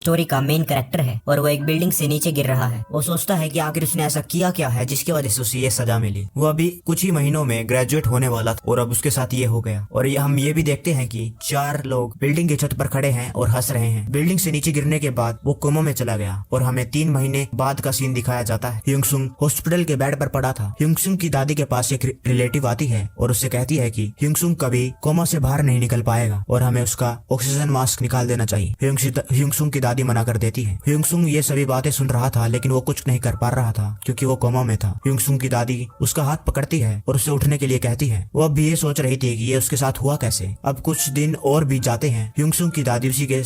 Story का main character है और वो एक बिल्डिंग से नीचे गिर रहा है। वो सोचता है कि आखिर उसने ऐसा किया क्या है जिसकी वजह से उसे ये सजा मिली। वो अभी कुछ ही महीनों में ग्रेजुएट होने वाला था और अब उसके साथ ये हो गया। और हम ये भी देखते हैं कि 4 लोग बिल्डिंग की छत पर खड़े हैं और हंस रहे हैं। बिल्डिंग से नीचे गिरने के बाद वो कोमा में चला गया और हमें 3 महीने बाद का सीन दिखाया जाता है। ह्यूंगसुंग हॉस्पिटल के बेड पर पड़ा था। ह्यूंगसुंग की दादी के पास एक रिलेटिव आती है और उससे कहती है कि ह्यूंगसुंग कभी कोमा से बाहर नहीं निकल पाएगा और हमें उसका ऑक्सीजन मास्क निकाल देना चाहिए। ह्यूंगसुंग की दादी मना कर देती है। ह्यूंगसुंग ये सभी बातें सुन रहा था लेकिन वो कुछ नहीं कर पा रहा था क्योंकि वो कोमा में था। ह्यूंगसुंग की दादी उसका हाथ पकड़ती है और उसे उठने के लिए कहती है। वो अब भी ये सोच रही थी कि ये उसके साथ हुआ कैसे। अब कुछ दिन और बीत जाते हैं। ह्यूंगसुंग की दादी उसी के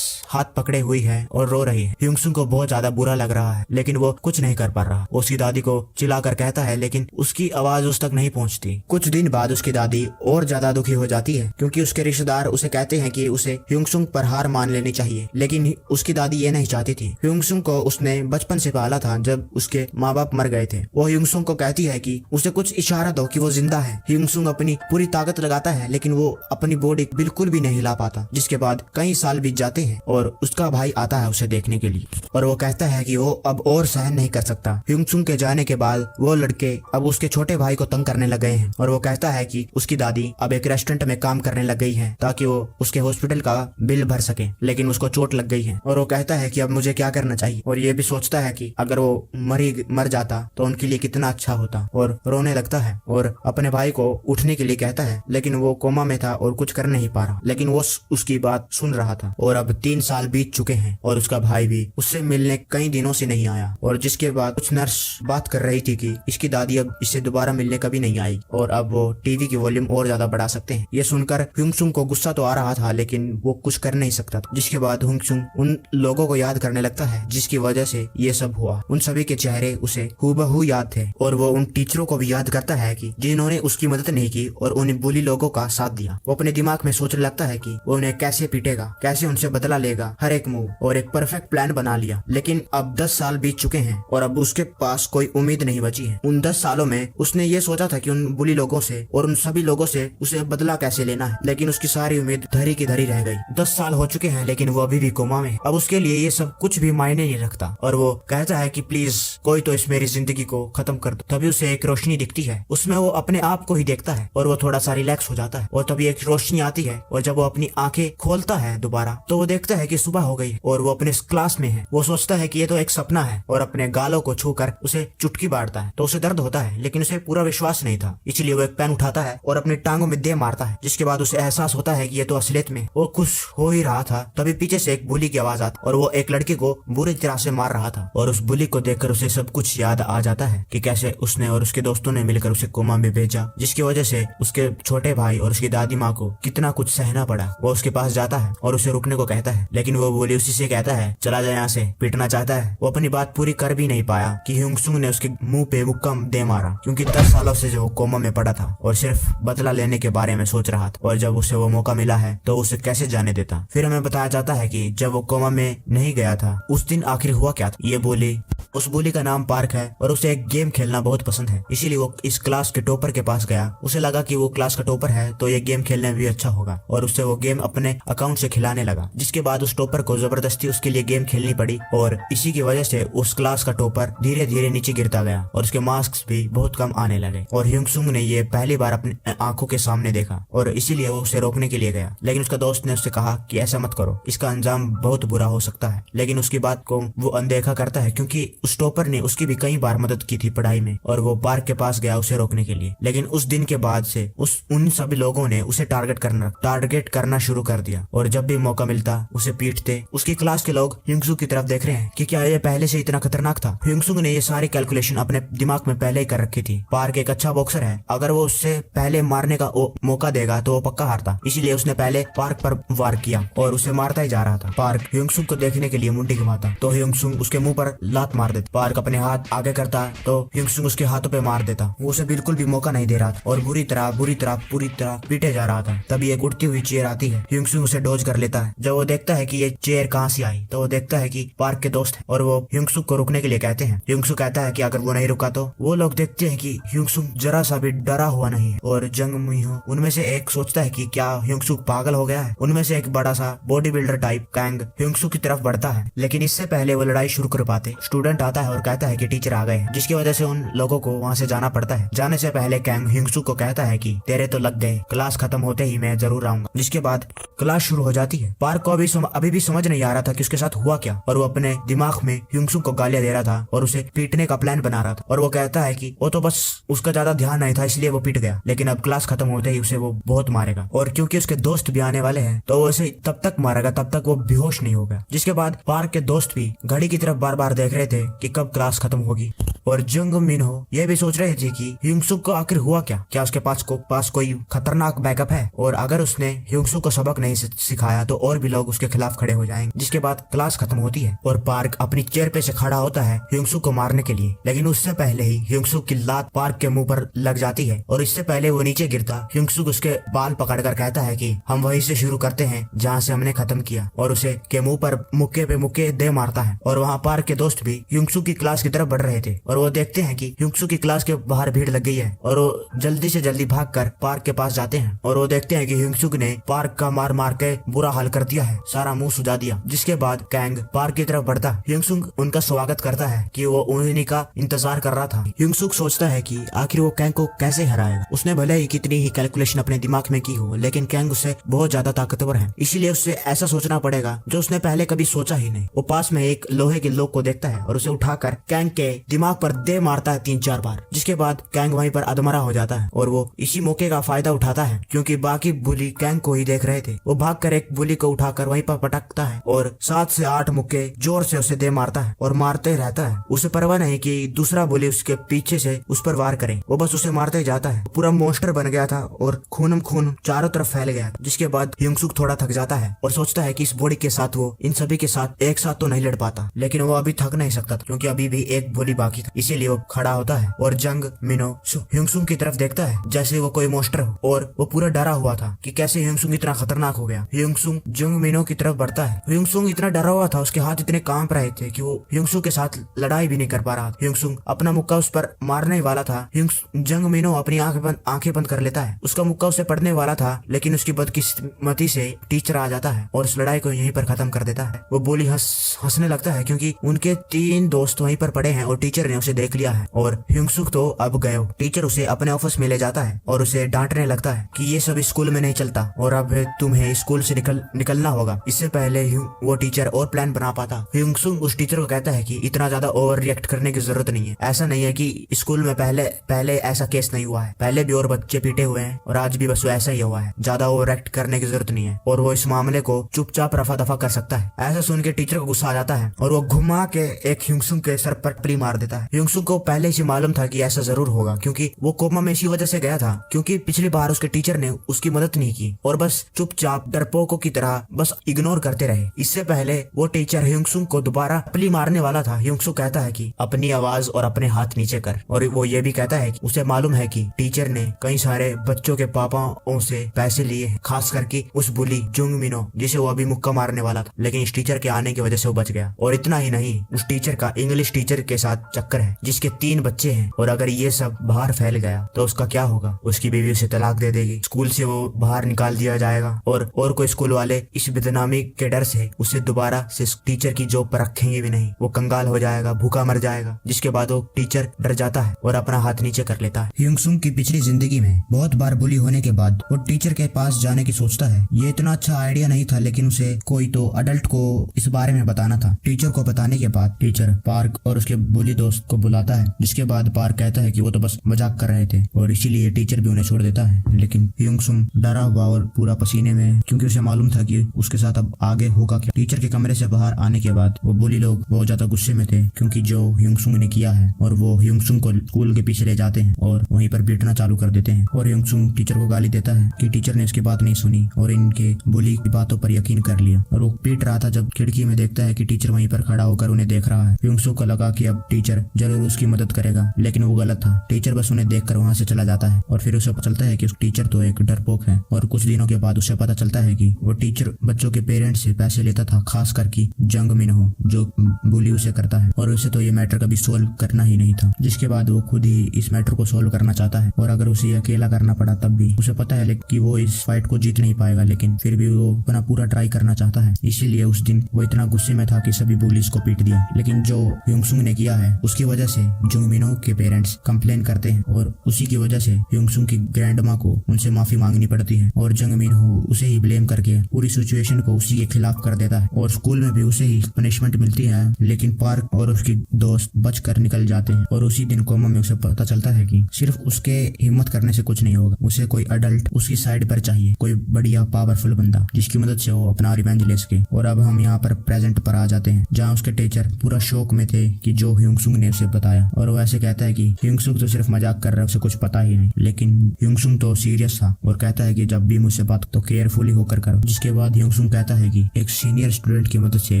हाथ पकड़े हुई है और रो रही है। ह्यूंगसुंग को बहुत ज्यादा बुरा लग रहा है लेकिन वो कुछ नहीं कर पा रहा। वो उसकी दादी को चिल्लाकर कहता है लेकिन उसकी आवाज उस तक नहीं पहुंचती। कुछ दिन बाद उसकी दादी और ज्यादा दुखी हो जाती है क्योंकि उसके रिश्तेदार उसे कहते हैं कि उसे ह्यूंगसुंग पर हार मान लेनी चाहिए, लेकिन उसकी दादी ये नहीं चाहती थी। ह्यूंगसुंग को उसने बचपन से पाला था जब उसके माँ बाप मर गए थे। वो ह्यूंगसुंग को कहती है कि उसे कुछ इशारा दो कि वो जिंदा है। ह्यूंगसुंग अपनी पूरी ताकत लगाता है लेकिन वो अपनी बॉडी बिल्कुल भी नहीं हिला पाता। जिसके बाद कई साल बीत जाते हैं और उसका भाई आता है उसे देखने के लिए और वो कहता है कि वो अब और सहन नहीं कर सकता। ह्यूंगसुंग के जाने के बाद वो लड़के अब उसके छोटे भाई को तंग करने लग गए हैं और वो कहता है कि उसकी दादी अब एक रेस्टोरेंट में काम करने लग गई है ताकि वो उसके हॉस्पिटल का बिल भर सके, लेकिन उसको चोट लग गई है और वो कहता है कि अब मुझे क्या करना चाहिए। और ये भी सोचता है कि अगर वो मर जाता तो उनके लिए कितना अच्छा होता और रोने लगता है और अपने भाई को उठने के लिए कहता है लेकिन वो कोमा में था और कुछ कर नहीं पा रहा, लेकिन वो उसकी बात सुन रहा था। और अब 3 साल बीत चुके हैं और उसका भाई भी उससे मिलने कई दिनों से नहीं आया। और जिसके बाद कुछ नर्स बात कर रही थी कि इसकी दादी अब इससे दोबारा मिलने कभी नहीं आई और अब वो टीवी की वॉल्यूम और ज्यादा बढ़ा सकते हैं। ये सुनकर ह्यूंगसुंग को गुस्सा तो आ रहा था लेकिन वो कुछ कर नहीं सकता था। जिसके बाद ह्यूंगसुंग उन लोगों को याद करने लगता है जिसकी वजह से ये सब हुआ। उन सभी के चेहरे उसे हूबहू याद थे और वो उन टीचरों को भी याद करता है कि जिन्होंने उसकी मदद नहीं की और उन बुली लोगों का साथ दिया। वो अपने दिमाग में सोचने लगता है कि वो उन्हें कैसे पीटेगा, कैसे उनसे बदला लेगा हर एक मूव, और एक परफेक्ट प्लान बना लिया। लेकिन अब 10 साल बीत चुके हैं और अब उसके पास कोई उम्मीद नहीं बची है। उन 10 सालों में उसने ये सोचा था कि उन बुली लोगों से और उन सभी लोगों से उसे बदला कैसे लेना है, लेकिन उसकी सारी उम्मीद धरी की धरी रह गई। 10 साल हो चुके हैं लेकिन वो अभी भी कोमा में। अब उसके लिए ये सब कुछ भी मायने नहीं रखता और वो कहता है कि प्लीज कोई तो इस मेरी जिंदगी को खत्म कर दो। तभी उसे एक रोशनी दिखती है, उसमें वो अपने आप को ही देखता है और वो थोड़ा सा रिलैक्स हो जाता है। और तभी एक रोशनी आती है और जब वो अपनी आंखें खोलता है दोबारा तो वो देखता है कि सुबह हो गई और वो अपने क्लास में है। वो सोचता है कि ये तो एक सपना है और अपने गालों को छूकर उसे चुटकी बांटता है तो उसे दर्द होता है, लेकिन उसे पूरा विश्वास नहीं था। इसलिए वो एक पेन उठाता है और अपनी टांगों में दे मारता है। जिसके बाद उसे एहसास होता है कि ये तो असलियत में वो खुश हो ही रहा था। तभी पीछे से एक बुली की आवाज आती और वो एक लड़के को बुरी तरह से मार रहा था। और उस बुली को देखकर उसे सब कुछ याद आ जाता है कि कैसे उसने और उसके दोस्तों ने मिलकर उसे कोमा में भेजा, जिसकी वजह से उसके छोटे भाई और उसकी दादी माँ को कितना कुछ सहना पड़ा। वो उसके पास जाता है और उसे रुकने को कहता है लेकिन वो बुली उसी से कहता है चला जाए यहाँ से, पीटना चाहता है। वो अपनी बात पूरी कर भी नहीं पाया कि ह्यूंगसुंग ने उसके मुंह पे मुक्का दे मारा क्योंकि 10 सालों से जो कोमा में पड़ा था और सिर्फ बदला लेने के बारे में सोच रहा था। और जब उसे वो मौका मिला है तो उसे कैसे जाने देता। फिर हमें बताया जाता है कि जब वो कोमा में नहीं गया था उस दिन आखिर हुआ क्या था। ये बोली, उस बुली का नाम पार्क है और उसे एक गेम खेलना बहुत पसंद है, इसीलिए वो इस क्लास के टॉपर के पास गया। उसे लगा कि वो क्लास का टॉपर है तो ये गेम खेलने में भी अच्छा होगा और उससे वो गेम अपने अकाउंट से खिलाने लगा। जिसके बाद उस टॉपर को जबरदस्ती उसके लिए गेम खेलनी पड़ी और इसी की वजह से उस क्लास का टॉपर धीरे धीरे नीचे गिरता गया और उसके मार्क्स भी बहुत कम आने लगे। और ह्यूंगसुंग ने ये पहली बार अपने आंखों के सामने देखा और इसीलिए वो उसे रोकने के लिए गया, लेकिन उसका दोस्त ने उससे कहा कि ऐसा मत करो, इसका अंजाम बहुत बुरा हो सकता है। लेकिन उसकी बात को वो अनदेखा करता है क्योंकि उस टॉपर ने उसकी भी कई बार मदद की थी पढ़ाई में और वो पार्क के पास गया उसे रोकने के लिए। लेकिन उस दिन के बाद से उन सभी लोगों ने उसे टारगेट करना शुरू कर दिया और जब भी मौका मिलता उसे पीटते। उसकी क्लास के लोग ह्यूंगसुंग की तरफ देख रहे हैं कि क्या ये पहले से इतना खतरनाक था। ह्यूंगसुंग ने ये सारी कैलकुलेशन अपने दिमाग में पहले ही कर रखी थी। पार्क एक अच्छा बॉक्सर है, अगर वो उससे पहले मारने का मौका देगा तो वो पक्का हारता, इसीलिए उसने पहले पार्क पर वार किया और उसे मारता ही जा रहा था। पार्क ह्यूंगसुंग को देखने के लिए मुंडी घुमाता तो ह्यूंगसुंग उसके मुंह पर लात मार मार देता। पार्क अपने हाथ आगे करता है तो ह्यूंगसुक उसके हाथों पे मार देता। वो उसे बिल्कुल भी मौका नहीं दे रहा था और पूरी तरह पीटे जा रहा था। तभी एक उड़ती हुई चेयर आती है। ह्यूंगसुक उसे डॉज कर लेता है। जब वो देखता है कि ये चेयर कहाँ से आई तो वो देखता है कि पार्क के दोस्त है और वो ह्यूंगसुक को रुकने के लिए कहते हैं। ह्यूंगसुक कहता है कि अगर वो नहीं रुका तो वो लोग देखते हैं कि ह्यूंगसुक जरा सा भी डरा हुआ नहीं है और जंग मिन्हो उनमें से एक सोचता है कि क्या ह्यूंगसुक पागल हो गया है। उनमें से एक बड़ा सा बॉडी बिल्डर टाइप कैंग ह्यूंगसुक की तरफ बढ़ता है, लेकिन इससे पहले वो लड़ाई शुरू कर पाते स्टूडेंट आता है और कहता है कि टीचर आ गए हैं, जिसकी वजह से उन लोगों को वहाँ से जाना पड़ता है। जाने से पहले कैंग ह्यूंगसुक को कहता है कि तेरे तो लग गए, क्लास खत्म होते ही मैं जरूर आऊंगा। जिसके बाद क्लास शुरू हो जाती है। पार्क को अभी भी समझ नहीं आ रहा था कि उसके साथ हुआ क्या और वो अपने दिमाग में ह्यूंगसुक को गालियां दे रहा था और उसे पीटने का प्लान बना रहा था। और वो कहता है कि वो तो बस उसका ज्यादा ध्यान नहीं था इसलिए वो पीट गया, लेकिन अब क्लास खत्म होते ही उसे वो बहुत मारेगा और क्योंकि उसके दोस्त भी आने वाले हैं तो वो उसे तब तक मारेगा तब तक वो बेहोश नहीं होगा। जिसके बाद पार्क के दोस्त भी घड़ी की तरफ बार बार देख रहे थे कि कब क्लास खत्म होगी और जंग मिन्हो ये भी सोच रहे थे कि ह्यूंगसुक को आखिर हुआ क्या उसके पास कोई खतरनाक बैकअप है और अगर उसने ह्यूंगसुक को सबक नहीं सिखाया तो और भी लोग उसके खिलाफ खड़े हो जाएंगे। जिसके बाद क्लास खत्म होती है और पार्क अपनी चेयर पे से खड़ा होता है ह्यूंगसुक को मारने के लिए, लेकिन उससे पहले ही ह्यूंगसुक की लात पार्क के मुंह पर लग जाती है और इससे पहले वो नीचे गिरता ह्यूंगसुक उसके बाल पकड़कर कहता है कि हम वहीं से शुरू करते हैं जहाँ से हमने खत्म किया और उसे के मुंह पर मुक्के पे मुक्के दे मारता है। और वहाँ पार्क के दोस्त भी ह्यूंगसुक की क्लास की तरफ बढ़ रहे थे और वो देखते हैं कि ह्यूंगसुक की क्लास के बाहर भीड़ लग गई है और वो जल्दी से जल्दी भागकर पार्क के पास जाते हैं और वो देखते हैं कि ह्यूंगसुक ने पार्क का मार मार के बुरा हाल कर दिया है, सारा मुंह सुजा दिया। जिसके बाद कैंग पार्क की तरफ बढ़ता ह्यूंगसुक उनका स्वागत करता है कि वो उन्हीं का इंतजार कर रहा था। ह्यूंगसुक सोचता है कि आखिर वो कैंग को कैसे हराएगा। उसने भले ही कितनी ही कैलकुलेशन अपने दिमाग में की हो, लेकिन कैंग उससे बहुत ज्यादा ताकतवर है, इसीलिए उससे ऐसा सोचना पड़ेगा जो उसने पहले कभी सोचा ही नहीं। वो पास में एक लोहे के लोग को देखता है और उसे उठाकर कैंग के दिमाग पर दे मारता है 3-4 बार। जिसके बाद कैंग वहीं पर अधमरा हो जाता है और वो इसी मौके का फायदा उठाता है क्योंकि बाकी बुली कैंग को ही देख रहे थे। वो भागकर एक बुली को उठाकर वहीं पर पटकता है और 7 से 8 मुक्के जोर से उसे दे मारता है और मारते रहता है। उसे परवाह नहीं कि दूसरा बुली उसके पीछे से उस पर वार करे, वो बस उसे मारते जाता है। पूरा मॉन्स्टर बन गया था और खून चारों तरफ फैल गया। जिसके बाद ह्यूंगसुक थोड़ा थक जाता है और सोचता है कि इस बॉडी के साथ वो इन सभी के साथ एक साथ तो नहीं लड़ पाता, लेकिन वो अभी थक नहीं सकता क्योंकि अभी भी एक बुली बाकी था। इसीलिए वो खड़ा होता है और जंग मिन्हो ह्यूंगसुक की तरफ देखता है जैसे वो कोई मॉन्स्टर हो और वो पूरा डरा हुआ था कि कैसे ह्यूंगसुक इतना खतरनाक हो गया। ह्यूंगसुक जंग मिन्हो की तरफ बढ़ता है। ह्यूंगसुक इतना डरा हुआ था, उसके हाथ इतने कांप रहे थे कि वो ह्यूंगसुक के साथ लड़ाई भी नहीं कर पा रहा। ह्यूंगसुक अपना मुक्का उस पर मारने वाला था। जंग मिन्हो अपनी आंखें बंद कर लेता है। उसका मुक्का उसे पड़ने वाला था, लेकिन उसकी बदकिस्मती से टीचर आ जाता है और उस लड़ाई को यहीं पर खत्म कर देता है। वो बोली हंसने लगता है क्योंकि उनके 3 दोस्त वहीं पर पड़े हैं और टीचर ने उसे देख लिया है और ह्यूंगसुक तो अब गए। टीचर उसे अपने ऑफिस में ले जाता है और उसे डांटने लगता है कि ये सब स्कूल में नहीं चलता और अब तुम्हें स्कूल से निकलना होगा। इससे पहले वो टीचर और प्लान बना पाता। ह्यूंगसुक उस टीचर को कहता है कि इतना ज्यादा ओवर रिएक्ट करने की जरूरत नहीं है। ऐसा नहीं है कि स्कूल में पहले ऐसा केस नहीं हुआ है, पहले भी और बच्चे पीटे हुए हैं और आज भी बस ऐसा ही हुआ है। ज्यादा ओवर रिएक्ट करने की जरूरत नहीं है और वो इस मामले को चुपचाप रफा दफा कर सकता है। ऐसा सुन के टीचर को गुस्सा आ जाता है और वो घुमा के एक ह्यूंगसुक के सर पर पट्टी मार देता है। ह्यूंगसुक को पहले से मालूम था कि ऐसा जरूर होगा क्योंकि वो कोमा में इसी वजह से गया था क्योंकि पिछली बार उसके टीचर ने उसकी मदद नहीं की और बस चुपचाप डरपोकों की तरह बस इग्नोर करते रहे। इससे पहले वो टीचर ह्यूंगसुक को दोबारा पट्टी मारने वाला था। ह्यूंगसुक कहता है कि अपनी आवाज और अपने हाथ नीचे कर और वो ये भी कहता है कि उसे मालूम है कि टीचर ने कई सारे बच्चों के पापाओं से पैसे लिए, खास करके उस बुली जंग मिन्हो जिसे वो अभी मुक्का मारने वाला था, लेकिन इस टीचर के आने की वजह से वो बच गया। और इतना ही नहीं, उस टीचर का इंग्लिश टीचर के साथ चक्कर है जिसके 3 बच्चे हैं और अगर ये सब बाहर फैल गया तो उसका क्या होगा। उसकी बीवी उसे तलाक दे देगी, स्कूल से वो बाहर निकाल दिया जाएगा और कोई स्कूल वाले इस बदनामी के डर से उसे दोबारा से टीचर की जॉब पर रखेंगे भी नहीं। वो कंगाल हो जाएगा, भूखा मर जाएगा। जिसके बाद वो टीचर डर जाता है और अपना हाथ नीचे कर लेता है। ह्यूंगसुक की पिछली जिंदगी में बहुत बार बुली होने के बाद वो टीचर के पास जाने की सोचता है। ये इतना अच्छा आइडिया नहीं था, लेकिन उसे कोई तो अडल्ट को इस बारे में बताना था। टीचर को बताने के बाद टीचर पार्क और उसके बुली दोस्त को बुलाता है। जिसके बाद पार्क कहता है कि वो तो बस मजाक कर रहे थे और इसीलिए टीचर भी उन्हें छोड़ देता है। लेकिन ह्यूंगसुक डरा हुआ और पूरा पसीने में, क्योंकि उसे मालूम था कि उसके साथ अब आगे होगा क्या। टीचर के कमरे से बाहर आने के बाद वो बुली लोग बहुत ज्यादा गुस्से में थे क्योंकि जो ह्यूंगसुक ने किया है, और वो ह्यूंगसुक को स्कूल के पीछे ले जाते हैं और वहीं पर पीटना चालू कर देते हैं। और ह्यूंगसुक टीचर को गाली देता है कि टीचर ने इसकी बात नहीं सुनी और इनके बुली की बातों पर यकीन कर लिया। और वो पीट रहा था जब खिड़की में देखता है कि टीचर वहीं पर खड़ा होकर उन्हें देख रहा है। ह्यूंग-सू को लगा कि अब टीचर जरूर उसकी मदद करेगा, लेकिन वो गलत था। टीचर बस उन्हें देखकर वहां से चला जाता है और फिर उसे पता चलता है कि उस टीचर तो एक डरपोक है। और कुछ दिनों के बाद उसे पता चलता है कि वो टीचर बच्चों के पेरेंट्स से पैसे लेता था, खास करके जंग मिनहो जो बुली उसे करता है, और उसे तो ये मैटर कभी सोल्व करना ही नहीं था। जिसके बाद वो खुद ही इस मैटर को सोल्व करना चाहता है, और अगर उसे अकेला करना पड़ा तब भी उसे पता है कि वो इस फाइट को जीत नहीं पाएगा, लेकिन फिर भी वो अपना पूरा ट्राई करना चाहता है। इसीलिए उस दिन वो इतना गुस्से में था कि सभी बुलीज को पीट दिया। लेकिन जो ह्यूंग-सू ने किया है उसकी वजह से जंग मिनहो के पेरेंट्स कंप्लेन करते हैं, और उसी की वजह से ह्यूंग-सू की ग्रैंड माँ को उनसे माफी मांगनी पड़ती है, और जंग मिनहो उसे ही ब्लेम करके पूरी सिचुएशन को उसी के खिलाफ कर देता है। और स्कूल में भी उसे ही पनिशमेंट मिलती है, लेकिन पार्क और उसकी दोस्त बच कर निकल जाते हैं। और उसी दिन कोमा में उसे पता चलता है कि सिर्फ उसके हिम्मत करने से कुछ नहीं होगा, उसे कोई अडल्ट उसकी साइड पर चाहिए, कोई बढ़िया पावरफुल बंदा जिसकी मदद से वो अपना रिवेंज ले सके। और अब हम यहाँ पर प्रेजेंट पर आ जाते हैं, जहाँ उसके टीचर पूरा शौक में थे कि जो ह्यूंग-सू ने उसे बताया, और वो ऐसे कहता है कि ह्यूंग-सू तो सिर्फ मजाक कर रहा है, उसे कुछ पता ही नहीं। लेकिन ह्यूंग-सू तो सीरियस था और कहता है कि जब भी मुझसे बात तो केयरफुली होकर करो। जिसके बाद ह्यूंग-सू कहता है कि एक सीनियर स्टूडेंट की मदद से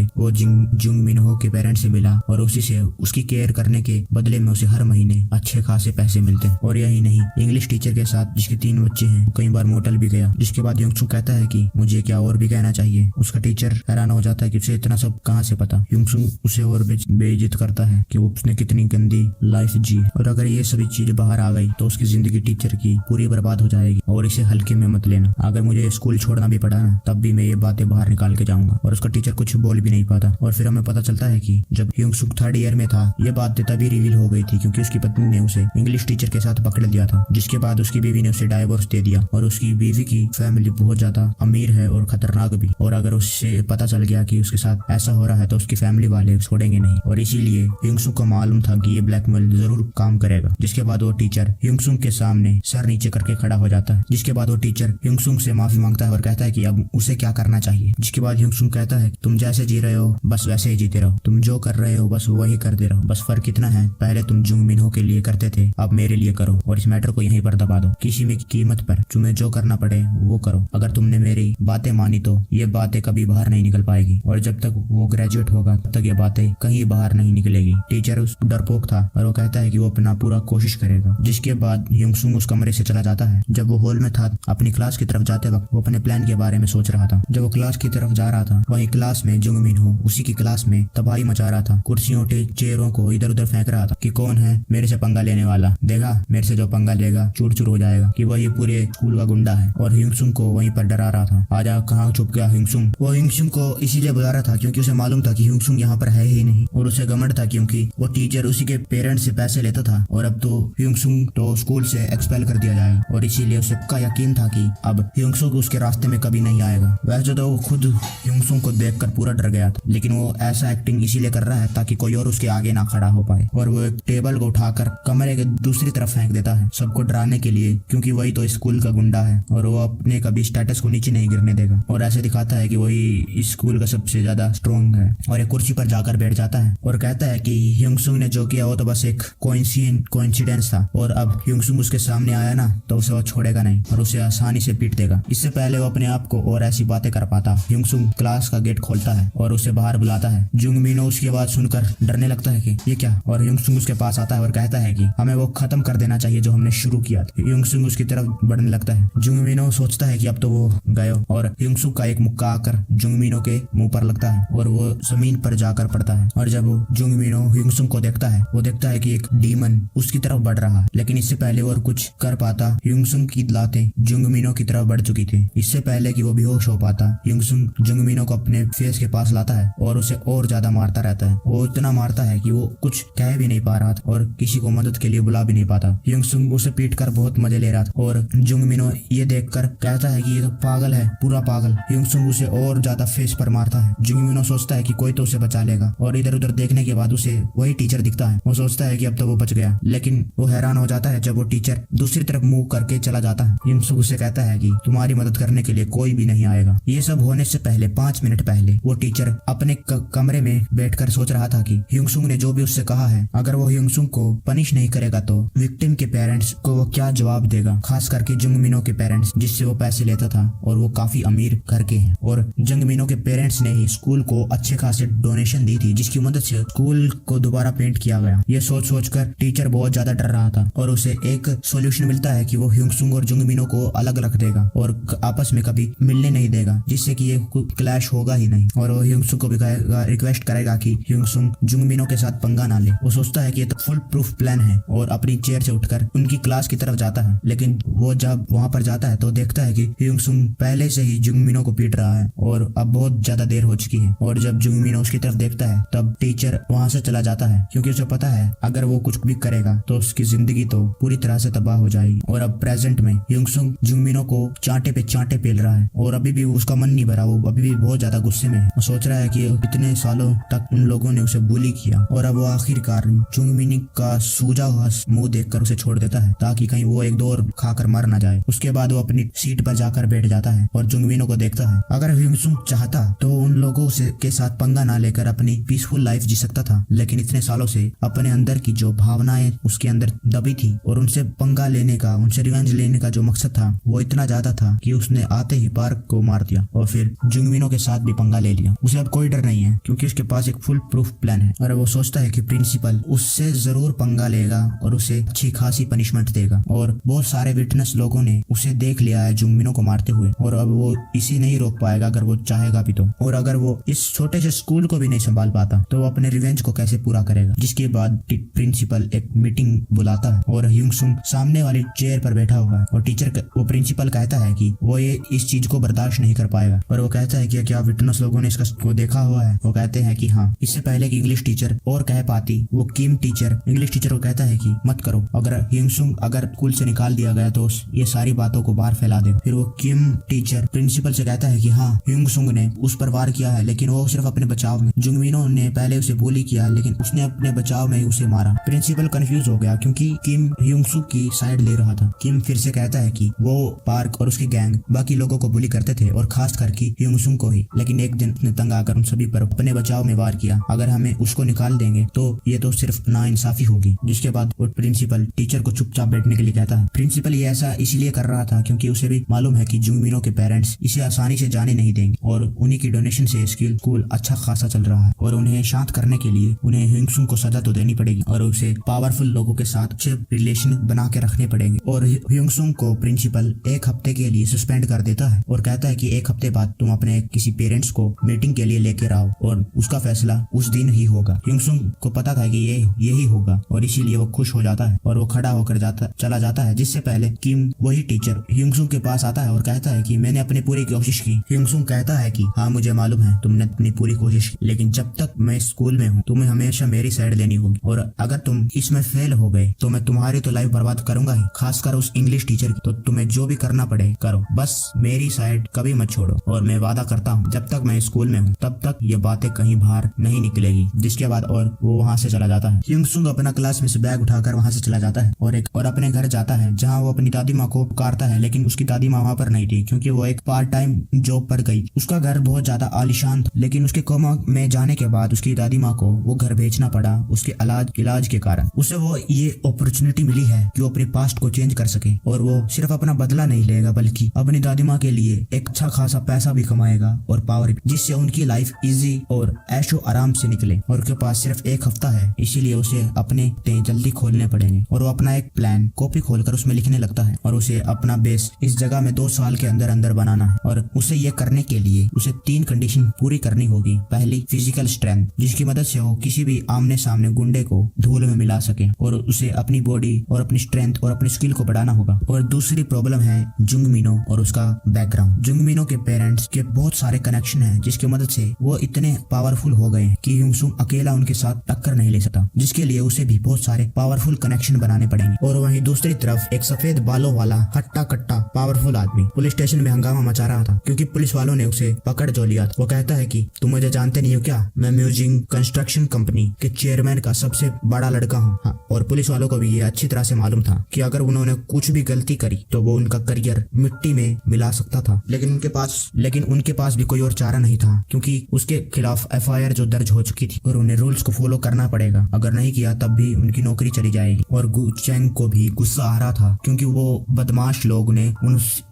वो जंग मिनहो के पेरेंट्स से मिला, और उसी से उसकी केयर करने के बदले में उसे हर महीने अच्छे खासे पैसे मिलते हैं। और यही नहीं, इंग्लिश टीचर के साथ जिसके 3 बच्चे हैं कई बार मोटल भी गया। जिसके बाद ह्यूंग-सू कहता है कि मुझे क्या और भी कहना चाहिए। उसका टीचर हैरान हो जाता है कि उसे इतना सब कहाँ से पता। ह्यूंग-सू उसे और बेइज्जत करता है कि वो उसने कितनी गंदी लाइफ जी, और अगर ये सभी चीजें बाहर आ गई तो उसकी जिंदगी टीचर की पूरी बर्बाद हो जाएगी, और इसे हल्के में मत लेना। अगर मुझे स्कूल छोड़ना भी पड़ा ना तब भी मैं ये बातें बाहर निकाल के जाऊंगा। और उसका टीचर कुछ बोल भी नहीं पाता। और फिर हमें पता चलता है कि जब ह्यूंग-सू 3rd ईयर में था ये बातें तभी रिवील हो गई थी क्योंकि उसकी पत्नी ने उसे इंग्लिश टीचर के साथ पकड़ लिया था। जिसके बाद उसकी बीवी ने उसे डाइवोर्स दे दिया, और उसकी बीवी की फैमिली बहुत ज्यादा अमीर है और खतरनाक भी। और अगर उससे पता चल गया कि उसके साथ ऐसा हो रहा है तो उसकी फैमिली वाले छोड़ेंगे नहीं, और इसीलिए ह्यूंग-सू को मालूम था कि ये ब्लैकमेल जरूर काम करेगा। जिसके बाद वो टीचर ह्यूंग-सू के सामने सर नीचे करके खड़ा हो जाता है। जिसके बाद वो टीचर ह्यूंग-सू से माफी मांगता है और कहता है कि अब उसे क्या करना चाहिए। जिसके बाद ह्यूंग-सू कहता है तुम जैसे जी रहे हो बस वैसे ही जीते रहो, तुम जो कर रहे हो बस वही करते रहो, बस फर्क इतना है पहले तुम जंग मिनहो के लिए करते थे, अब मेरे लिए करो, और इस मैटर को यहीं पर दबा दो। किसी भी कीमत पर तुम्हें जो करना पड़े वो करो। अगर तुमने मेरी बातें मानी तो ये बातें कभी बाहर नहीं निकल पाएगी, और जब तक वो ग्रेजुएट होगा तब तक ये बातें कहीं बाहर नहीं निकलेगी। टीचर उस डरपोक था और वो कहता है कि वो अपना पूरा कोशिश करेगा। जिसके बाद ह्यूंग-सू उस कमरे से चला जाता है। जब वो हॉल में था अपनी क्लास की तरफ जाते वक्त वो अपने प्लान के बारे में सोच रहा था। जब वो क्लास की तरफ जा रहा था वही क्लास में जंग मिनहो उसी की क्लास में तबाही मचा रहा था, कुर्सियों चेयरों को इधर उधर फेंक रहा था कि कौन है मेरे से पंगा लेने वाला, देखा मेरे से जो पंगा लेगा चूर चूर हो जाएगा, कि वही पूरे स्कूल का गुंडा है। और ह्यूंग-सू को वहीं पर डरा रहा था, आजा कहाँ छुप गया ह्यूंग-सू। वो ह्यूंग-सू को इसीलिए बुला रहा था क्योंकि उसे मालूम था कि ह्यूंग-सू यहाँ पर है ही नहीं, और उसे घमंड था क्योंकि वो टीचर उसी के पेरेंट्स से पैसे लेता था, और अब तो ह्यूंग-सू तो स्कूल से एक्सपेल कर दिया जाएगा। और इसीलिए उसे पक्का यकीन था कि अब ह्यूंग-सू उसके रास्ते में कभी नहीं आएगा। वैसे तो वो खुद ह्यूंग-सू को देखकर पूरा डर गया था, लेकिन वो ऐसा एक्टिंग इसीलिए कर रहा है ताकि कोई और उसके आगे ना खड़ा हो पाए। और वो एक टेबल को उठाकर कमरे के दूसरी तरफ फेंक देता है सबको डराने के लिए, क्योंकि वही तो स्कूल का गुंडा है और वो अपने कभी स्टेटस को नीचे नहीं गिरने देगा। और ऐसे दिखाता है कि वही स्कूल का सबसे ज्यादा स्ट्रॉन्ग है, और एक कुर्सी पर जाकर बैठ जाता है और कहता है कि ह्यूंग-सू ने जो किया वो तो बस एक कोइंसिडेंस था, और अब ह्यूंग-सू उसके सामने आया ना तो उसे वो छोड़ेगा नहीं और उसे आसानी से पीट देगा। इससे पहले वो अपने आप को और ऐसी बातें कर पाता, ह्यूंग-सू क्लास का गेट खोलता है और उसे बाहर बुलाता है। जंग मिनहो उसकी आवाज सुनकर डरने लगता है कि ये क्या, और ह्यूंग-सू उसके पास आता है और कहता है कि हमें वो खत्म कर देना चाहिए जो हमने शुरू किया था। ह्यूंग-सू उसकी तरफ बढ़ने लगता है। जंग मिनहो सोचता है कि अब तो वो गए, और ह्यूंग-सू का एक मुक्का आकर जंग मिनहो के मुंह पर लगता है और वो जमीन पर जाकर पड़ता है। और जब जंग मिनहो ह्यूंग-सू को देखता है वो देखता है कि एक डीमन उसकी तरफ बढ़ रहा है, लेकिन इससे पहले वो और कुछ कर पाता ह्यूंग-सू की लातें जंग मिनहो की तरफ बढ़ चुकी थी। इससे पहले कि वो बेहोश हो पाता ह्यूंग-सू जंग मिनहो को अपने फेस के पास लाता है और उसे और ज्यादा मारता रहता है। वो इतना मारता है कि वो कुछ कह भी नहीं पा रहा था और किसी को मदद के लिए बुला भी नहीं पाता। ह्यूंग-सू उसे पीट कर बहुत मजे ले रहा था, और जंग मिनहो ये देखकर कहता है कि ये तो पागल है, पूरा पागल। ह्यूंग-सू उसे और ज्यादा फेस पर मारता है। जंग मिनहो सोचता है कि कोई तो उसे बचा लेगा, और इधर उधर देखने के बाद उसे वही टीचर दिखता है। वो सोचता है कि अब तो वो बच गया, लेकिन वो हैरान हो जाता है जब वो टीचर दूसरी तरफ मुंह करके चला जाता है। ह्यूंग-सू उसे कहता है कि तुम्हारी मदद करने के लिए कोई भी नहीं आएगा। ये सब होने से पहले 5 मिनट पहले वो टीचर अपने कमरे में बैठकर सोच रहा था कि ह्यूंग-सू ने जो भी उससे कहा है अगर वो ह्यूंग-सू को पनिश नहीं करेगा तो विक्टिम के पेरेंट्स को वो क्या जवाब देगा, खास करके जंग मिनहो के पेरेंट्स जिससे वो पैसे लेता था और वो काफी अमीर घर के हैं। और जंग मिनहो के पेरेंट्स ने ही स्कूल को को अच्छे खासे डोनेशन दी थी, जिसकी मदद से स्कूल को दोबारा पेंट किया गया। ये सोच कर टीचर बहुत ज्यादा डर रहा था और उसे एक सोल्यूशन मिलता है कि वो ह्यूंगसुंग और जुंगमिनो को अलग रख देगा और आपस में कभी मिलने नहीं देगा, जिससे कि ये क्लैश होगा ही नहीं। और वो ह्यूंगसुंग को भी रिक्वेस्ट करेगा कि ह्यूंगसुंग जुंगमिनो के साथ पंगा ना ले। वो सोचता है कि ये तो फुल प्रूफ प्लान है और अपनी चेयर से उठकर उनकी क्लास की तरफ जाता है। लेकिन वो जब वहां पर जाता है तो देखता है कि ह्यूंगसुंग पहले से ही जुंगमिनो को पीट रहा है और अब बहुत ज्यादा देर हो चुकी है। और जब जुंगमिनो उसकी तरफ देखता है तब टीचर वहां से चला जाता है, क्योंकि उसे पता है अगर वो कुछ भी करेगा तो उसकी जिंदगी तो पूरी तरह से तबाह हो जाएगी। और अब प्रेजेंट में ह्यूंगसुंग जुंगमिनो को चांटे पे चांटे पेल रहा है और अभी भी उसका मन नहीं भरा। वो अभी भी बहुत ज्यादा गुस्से में है। वो सोच रहा है कि इतने सालों तक उन लोगों ने उसे बुली किया और अब वो आखिरकार जुंगमिनो का सूजा हुआ मुंह देखकर उसे छोड़ देता है ताकि कहीं वो एक दो और खाकर मर ना जाए। उसके बाद वो अपनी सीट पर जाकर बैठ जाता है और जुंगमिनो को देखता है। अगर ह्यूंगसुंग चाहता तो उन लोगों से के साथ पंगा ना लेकर अपनी पीसफुल लाइफ जी सकता था, लेकिन इतने सालों से अपने अंदर की जो भावनाएं उसके अंदर दबी थी और उनसे पंगा लेने का, उनसे रिवेंज लेने का जो मकसद था वो इतना ज्यादा था कि उसने आते ही पार्क को मार दिया और फिर जुंगमिनो के साथ भी पंगा ले लिया। उसे अब कोई डर नहीं है क्योंकि उसके पास एक फुल प्रूफ प्लान है और वो सोचता है कि प्रिंसिपल उससे जरूर पंगा लेगा और उसे अच्छी खासी पनिशमेंट देगा। और बहुत सारे विटनेस लोगों ने उसे देख लिया है जुंगमिनो को मारते हुए और अब वो इसे नहीं रोक पाएगा अगर वो चाहेगा भी तो। और अगर वो इस छोटे से स्कूल को भी नहीं संभाल पाता तो वो अपने रिवेंज को कैसे पूरा करेगा। जिसके बाद प्रिंसिपल एक मीटिंग बुलाता है और ह्यूंगसुंग सामने वाली चेयर पर बैठा हुआ है और वो प्रिंसिपल कहता है कि वो ये इस चीज को बर्दाश्त नहीं कर पाएगा। और वो कहता है कि क्या विटनेस लोगों ने इसका को देखा हुआ है। वो कहते हैं कि हाँ। इससे पहले कि इंग्लिश टीचर और कह पाती, वो किम टीचर इंग्लिश टीचर को कहता है कि मत करो, अगर ह्यूंगसुंग अगर स्कूल से निकाल दिया गया तो ये सारी बातों को बाहर फैला दे। फिर वो किम टीचर प्रिंसिपल से कहता है कि हाँ, ह्यूंगसुंग ने उस पर वार किया है लेकिन वो सिर्फ अपने बचाव में। जुंगमिनो ने पहले उसे बुली किया लेकिन उसने अपने बचाव में उसे मारा। प्रिंसिपल कंफ्यूज हो गया क्योंकि किम ह्यूंगसुंग की साइड ले रहा था। किम फिर से कहता है कि वो पार्क और उसकी गैंग बाकी लोगों को बुली करते थे और खास करके ह्यूंगसुंग को ही, लेकिन एक दिन उसने तंग आकर उन सभी पर अपने बचाव में वार किया। अगर हमें उसको निकाल देंगे तो ये तो सिर्फ नाइंसाफी होगी। जिसके बाद वो प्रिंसिपल टीचर को चुपचाप बैठने के लिए कहता है। प्रिंसिपल ये ऐसा इसलिए कर रहा था क्योंकि उसे भी मालूम है कि जुंगमिनो के पेरेंट्स इसे आसानी से जाने नहीं देंगे और उन्हीं की डोनेशन से स्कूल अच्छा खासा चल रहा है और उन्हें शांत करने के लिए उन्हें ह्यूंगसुंग को सजा तो देनी पड़ेगी और उसे पावरफुल लोगों के साथ अच्छे रिलेशन बना के रखने पड़ेंगे। और ह्यूंगसुंग को प्रिंसिपल एक हफ्ते के लिए सस्पेंड कर देता है और कहता है कि एक हफ्ते बाद तुम अपने किसी पेरेंट्स को मीटिंग के लिए लेकर आओ और उसका फैसला उस दिन ही होगा। ह्यूंगसुंग को पता था कि यही होगा और इसीलिए वो खुश हो जाता है और वो खड़ा होकर चला जाता है। जिससे पहले किम वही टीचर ह्यूंगसुंग के पास आता है और कहता है कि मैंने अपनी पूरी कोशिश की। ह्यूंगसुंग कहता है कि हाँ, मुझे मालूम है तुमने अपनी पूरी कोशिश की, लेकिन जब तक मैं स्कूल में हूँ तुम्हें हमेशा मेरी साइड लेनी होगी और अगर तुम इसमें फेल हो गए तो मैं तुम्हारी तो लाइफ बर्बाद करूंगा ही, खासकर उस इंग्लिश टीचर की। तो तुम्हें जो भी करना पड़े करो, बस मेरी साइड कभी मत छोड़ो और मैं वादा करता हूँ जब तक मैं स्कूल में हूँ तब तक ये बातें कहीं बाहर नहीं निकलेगी। जिसके बाद और वो वहाँ से चला जाता है। ह्यूंगसुंग अपना क्लास में से बैग उठाकर वहाँ से चला जाता है और अपने घर जाता है जहाँ वो अपनी दादी माँ को पुकारता है, लेकिन उसकी दादी माँ वहाँ पर नहीं थी क्योंकि वो एक पार्ट टाइम जॉब पर गई। उसका घर बहुत ज्यादा आलीशान था लेकिन उसके कोमा में जाने के बाद उसकी दादी माँ को वो घर भेजना पड़ा उसके इलाज के कारण। उसे वो ये अपॉर्चुनिटी मिली है कि वो अपने पास्ट को चेंज कर सके और वो सिर्फ अपना बदला नहीं लेगा बल्कि अपनी दादी माँ के लिए एक अच्छा खासा पैसा भी कमाएगा और पावर, जिससे उनकी लाइफ इजी और ऐशो आराम से निकले। और उसके पास सिर्फ एक हफ्ता है इसीलिए उसे अपने जल्दी खोलने पड़ेंगे और वो अपना एक प्लान कॉपी खोलकर उसमें लिखने लगता है और उसे अपना बेस इस जगह में 2 साल के अंदर बनाना है। और उसे ये करने के लिए उसे 3 कंडीशन पूरी करनी होगी। पहली, फिजिकल स्ट्रेंथ, जिसकी मदद से वो किसी भी आमने सामने गुंडे को धूल में मिला सके और उसे अपनी बॉडी और अपनी स्ट्रेंथ और अपनी स्किल को बढ़ाना होगा। और दूसरी प्रॉब्लम है जुंगमिनो और उसका बैकग्राउंड। जुंगमिनो के पेरेंट्स के बहुत सारे कनेक्शन हैं जिसकी मदद से वो इतने पावरफुल हो गए कि ह्यूंगसुंग अकेला उनके साथ टक्कर नहीं ले सकता, जिसके लिए उसे भी बहुत सारे पावरफुल कनेक्शन बनाने पड़ेंगे। और वहीं दूसरी तरफ एक सफेद बालों वाला हट्टा कट्टा पावरफुल आदमी पुलिस स्टेशन में हंगामा मचा रहा था क्योंकि पुलिस वालों ने उसे पकड़ जो लिया था। वो कहता है कि तुम मुझे जानते नहीं हो क्या, मैं म्यूजिंग कंस्ट्रक्शन कंपनी के चेयरमैन का सबसे बड़ा लड़का हूँ। हाँ, और पुलिस वालों को भी ये अच्छी तरह से मालूम था कि अगर उन्होंने कुछ भी गलती करी तो वो उनका करियर मिट्टी में मिला सकता था। लेकिन उनके पास भी कोई और चारा नहीं था क्योंकि उसके खिलाफ FIR जो दर्ज हो चुकी थी और उन्हें रूल्स को फॉलो करना पड़ेगा। अगर नहीं किया तब भी उनकी नौकरी चली जाएगी। और गु चेंग को भी गुस्सा आ रहा था क्योंकि वो बदमाश लोग ने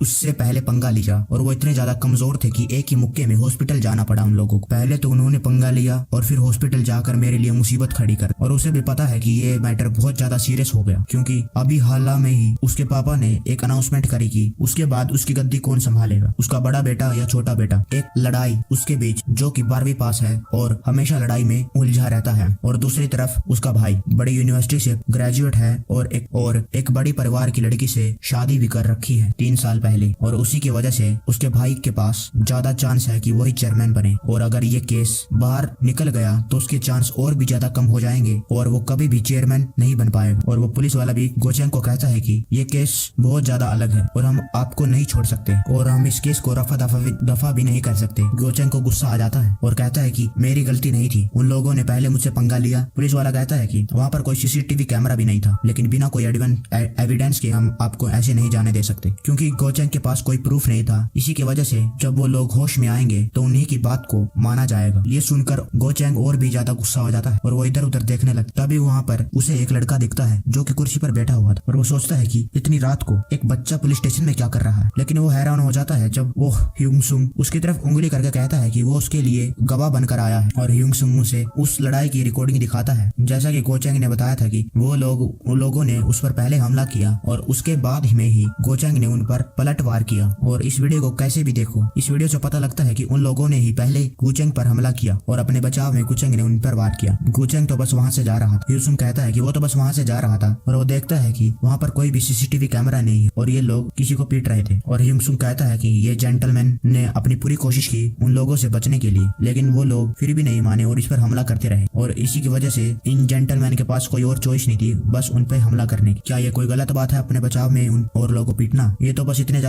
उससे पहले पंगा लिया और वो इतने ज्यादा कमजोर थे कि एक ही मुक्के में हॉस्पिटल जाना पड़ा उन लोगों को। पहले तो उन्होंने पंगा लिया और फिर हॉस्पिटल जाकर मेरे लिए मुसीबत खड़ी कर, और उसे भी पता है कि ये मैटर बहुत ज्यादा सीरियस हो गया, क्योंकि अभी हाल में ही उसके पापा ने एक अनाउंसमेंट करी कि उसके बाद उसकी गद्दी कौन संभालेगा, उसका बड़ा बेटा या छोटा बेटा। एक लड़ाई उसके बीच जो कि 12वीं पास है और हमेशा लड़ाई में उलझा रहता है, और दूसरी तरफ उसका भाई बड़ी यूनिवर्सिटी से ग्रेजुएट है और एक बड़ी परिवार की लड़की से शादी भी कर रखी है 3 साल पहले, और उसी की वजह से उसके भाई के पास ज्यादा चांस है कि वही चेयरमैन बने, और अगर ये केस बाहर निकल गया तो उसके चांस और भी ज्यादा कम हो जाएंगे और वो कभी भी चेयरमैन नहीं बन पाएगा। और वो पुलिस वाला भी गोचेंग को कहता है कि ये केस बहुत ज्यादा अलग है और हम आपको नहीं छोड़ सकते और हम इस केस को रफा दफा भी नहीं कर सकते। गोचेंग को गुस्सा आ जाता है और कहता है कि मेरी गलती नहीं थी, उन लोगों ने पहले मुझसे पंगा लिया। पुलिस वाला कहता है कि वहाँ पर कोई सीसीटीवी कैमरा भी नहीं था, लेकिन बिना कोई एविडेंस के हम आपको ऐसे नहीं जाने दे सकते, क्योंकि गोचेंग के पास कोई प्रूफ नहीं था। इसी की वजह से जब वो लोग होश में आएंगे तो उन्हीं की बात को माना जाएगा। ये सुनकर गोचेंग और भी ज्यादा गुस्सा हो जाता है और वो इधर उधर देखने लगता। तभी वहाँ पर उसे एक लड़का दिखता है जो कि कुर्सी पर बैठा हुआ था, और वो सोचता है कि इतनी रात को एक बच्चा पुलिस स्टेशन में क्या कर रहा है। लेकिन वो हैरान हो जाता है जब वो ह्यूंग सुंग उसकी तरफ उंगली करके कहता है कि वो उसके लिए गवाह बनकर आया है, और ह्यूंग सुंग उसे उस लड़ाई की रिकॉर्डिंग दिखाता है। जैसा कि गोचेंग ने बताया था कि उन लोगों ने उस पर पहले हमला किया और उसके बाद में ही गोचेंग ने उन पर पलटवार किया। और इस वीडियो को कैसे भी देखो, इस वीडियो से पता लगता है कि उन लोगों ने ही पहले गोचेंग पर हमला किया और अपने बचाव में गोचेंग ने उन पर वार किया। गोचेंग तो बस वहाँ से जा रहा था। ह्यूंग कहता है कि वो तो बस वहाँ से जा रहा था और वो देखता है कि वहाँ पर कोई भी सीसीटीवी कैमरा नहीं है और ये लोग किसी को पीट रहे थे। और ह्यूंग कहता है कि ये जेंटलमैन ने अपनी पूरी कोशिश की उन लोगों से बचने के लिए, लेकिन वो लोग फिर भी नहीं माने और इस पर हमला करते रहे, और इसी की वजह से इन जेंटलमैन के पास कोई और चॉइस नहीं थी बस उन पर हमला करने की। क्या ये कोई गलत बात है अपने बचाव में उन और लोगों को पीटना? ये तो बस इतने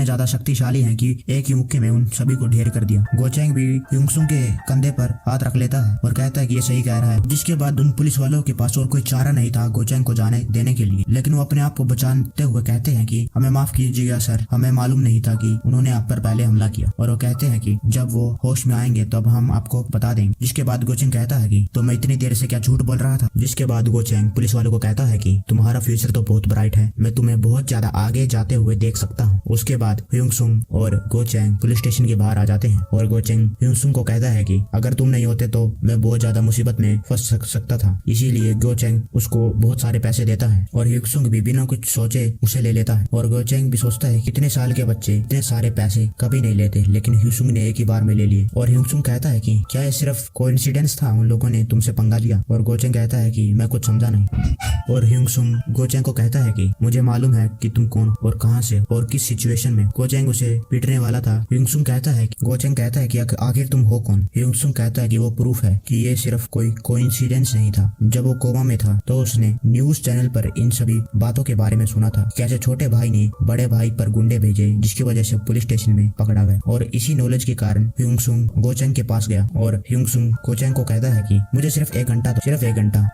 ज्यादा शक्तिशाली हैं कि एक ही मुक्के में उन सभी को ढेर कर दिया। गोचेंग भी ह्यूंग के कंधे पर हाथ रख लेता है और कहता है कि ये सही कह रहा है। जिसके बाद उन पुलिस वालों के पास और कोई चारा नहीं था गोचेंग को जाने देने के लिए, लेकिन वो अपने आप को बचाते हुए कहते हैं कि हमें माफ कीजिएगा सर, हमें मालूम नहीं था कि उन्होंने आप पर पहले हमला किया। और वो कहते हैं कि जब वो होश में आएंगे तब हम आपको बता देंगे। जिसके बाद गोचेंग कहता है कि तो मैं इतनी देर से क्या झूठ बोल रहा था। जिसके बाद गोचेंग पुलिस वालों को कहता है कि तुम्हारा फ्यूचर तो बहुत ब्राइट है, मैं तुम्हें बहुत ज्यादा आगे जाते हुए देख सकता हूँ। उसके बाद ह्यूंग सुंग और गोचेंग पुलिस स्टेशन के बाहर आ जाते हैं और गोचेंग ह्यूंग सुंग को कहता है कि अगर तुम नहीं होते तो मैं बहुत ज्यादा मुसीबत में फंस सकता था। इसीलिए गोचेंग उसको बहुत सारे पैसे देता है और ह्यूंग सुंग भी बिना कुछ सोचे उसे ले लेता है। और गोचेंग भी सोचता है कितने साल के बच्चे इतने सारे पैसे कभी नहीं लेते, लेकिन ह्यूंग सुंग ने एक ही बार में ले लिए। और ह्यूंग सुंग कहता है कि क्या ये सिर्फ कोइंसिडेंस था, उन लोगों ने तुमसे पंगा लिया? और गोचेंग कहता है कि मैं कुछ समझा नहीं। और ह्यूंग सुंग गोचेंग को कहता है कि मुझे मालूम है कि तुम कौन और कहां से और किस सिचुएशन में। गोचेंग उसे पीटने वाला था। ह्यूंग सुंग कहता है गोचेंग कहता है कि आखिर तुम हो कौन? ह्यूंग सुंग कहता है कि वो प्रूफ है कि ये सिर्फ कोई कोइंसिडेंस नहीं था। जब वो कोमा में था तो उसने न्यूज चैनल पर इन सभी बातों के बारे में सुना था, कैसे छोटे भाई ने बड़े भाई पर गुंडे भेजे जिसकी वजह से पुलिस स्टेशन में पकड़ा गया। और इसी नॉलेज के कारण ह्यूंग सुंग गोचेंग के पास गया और ह्यूंग सुंग गोचेंग को कहता है कि मुझे सिर्फ एक घंटा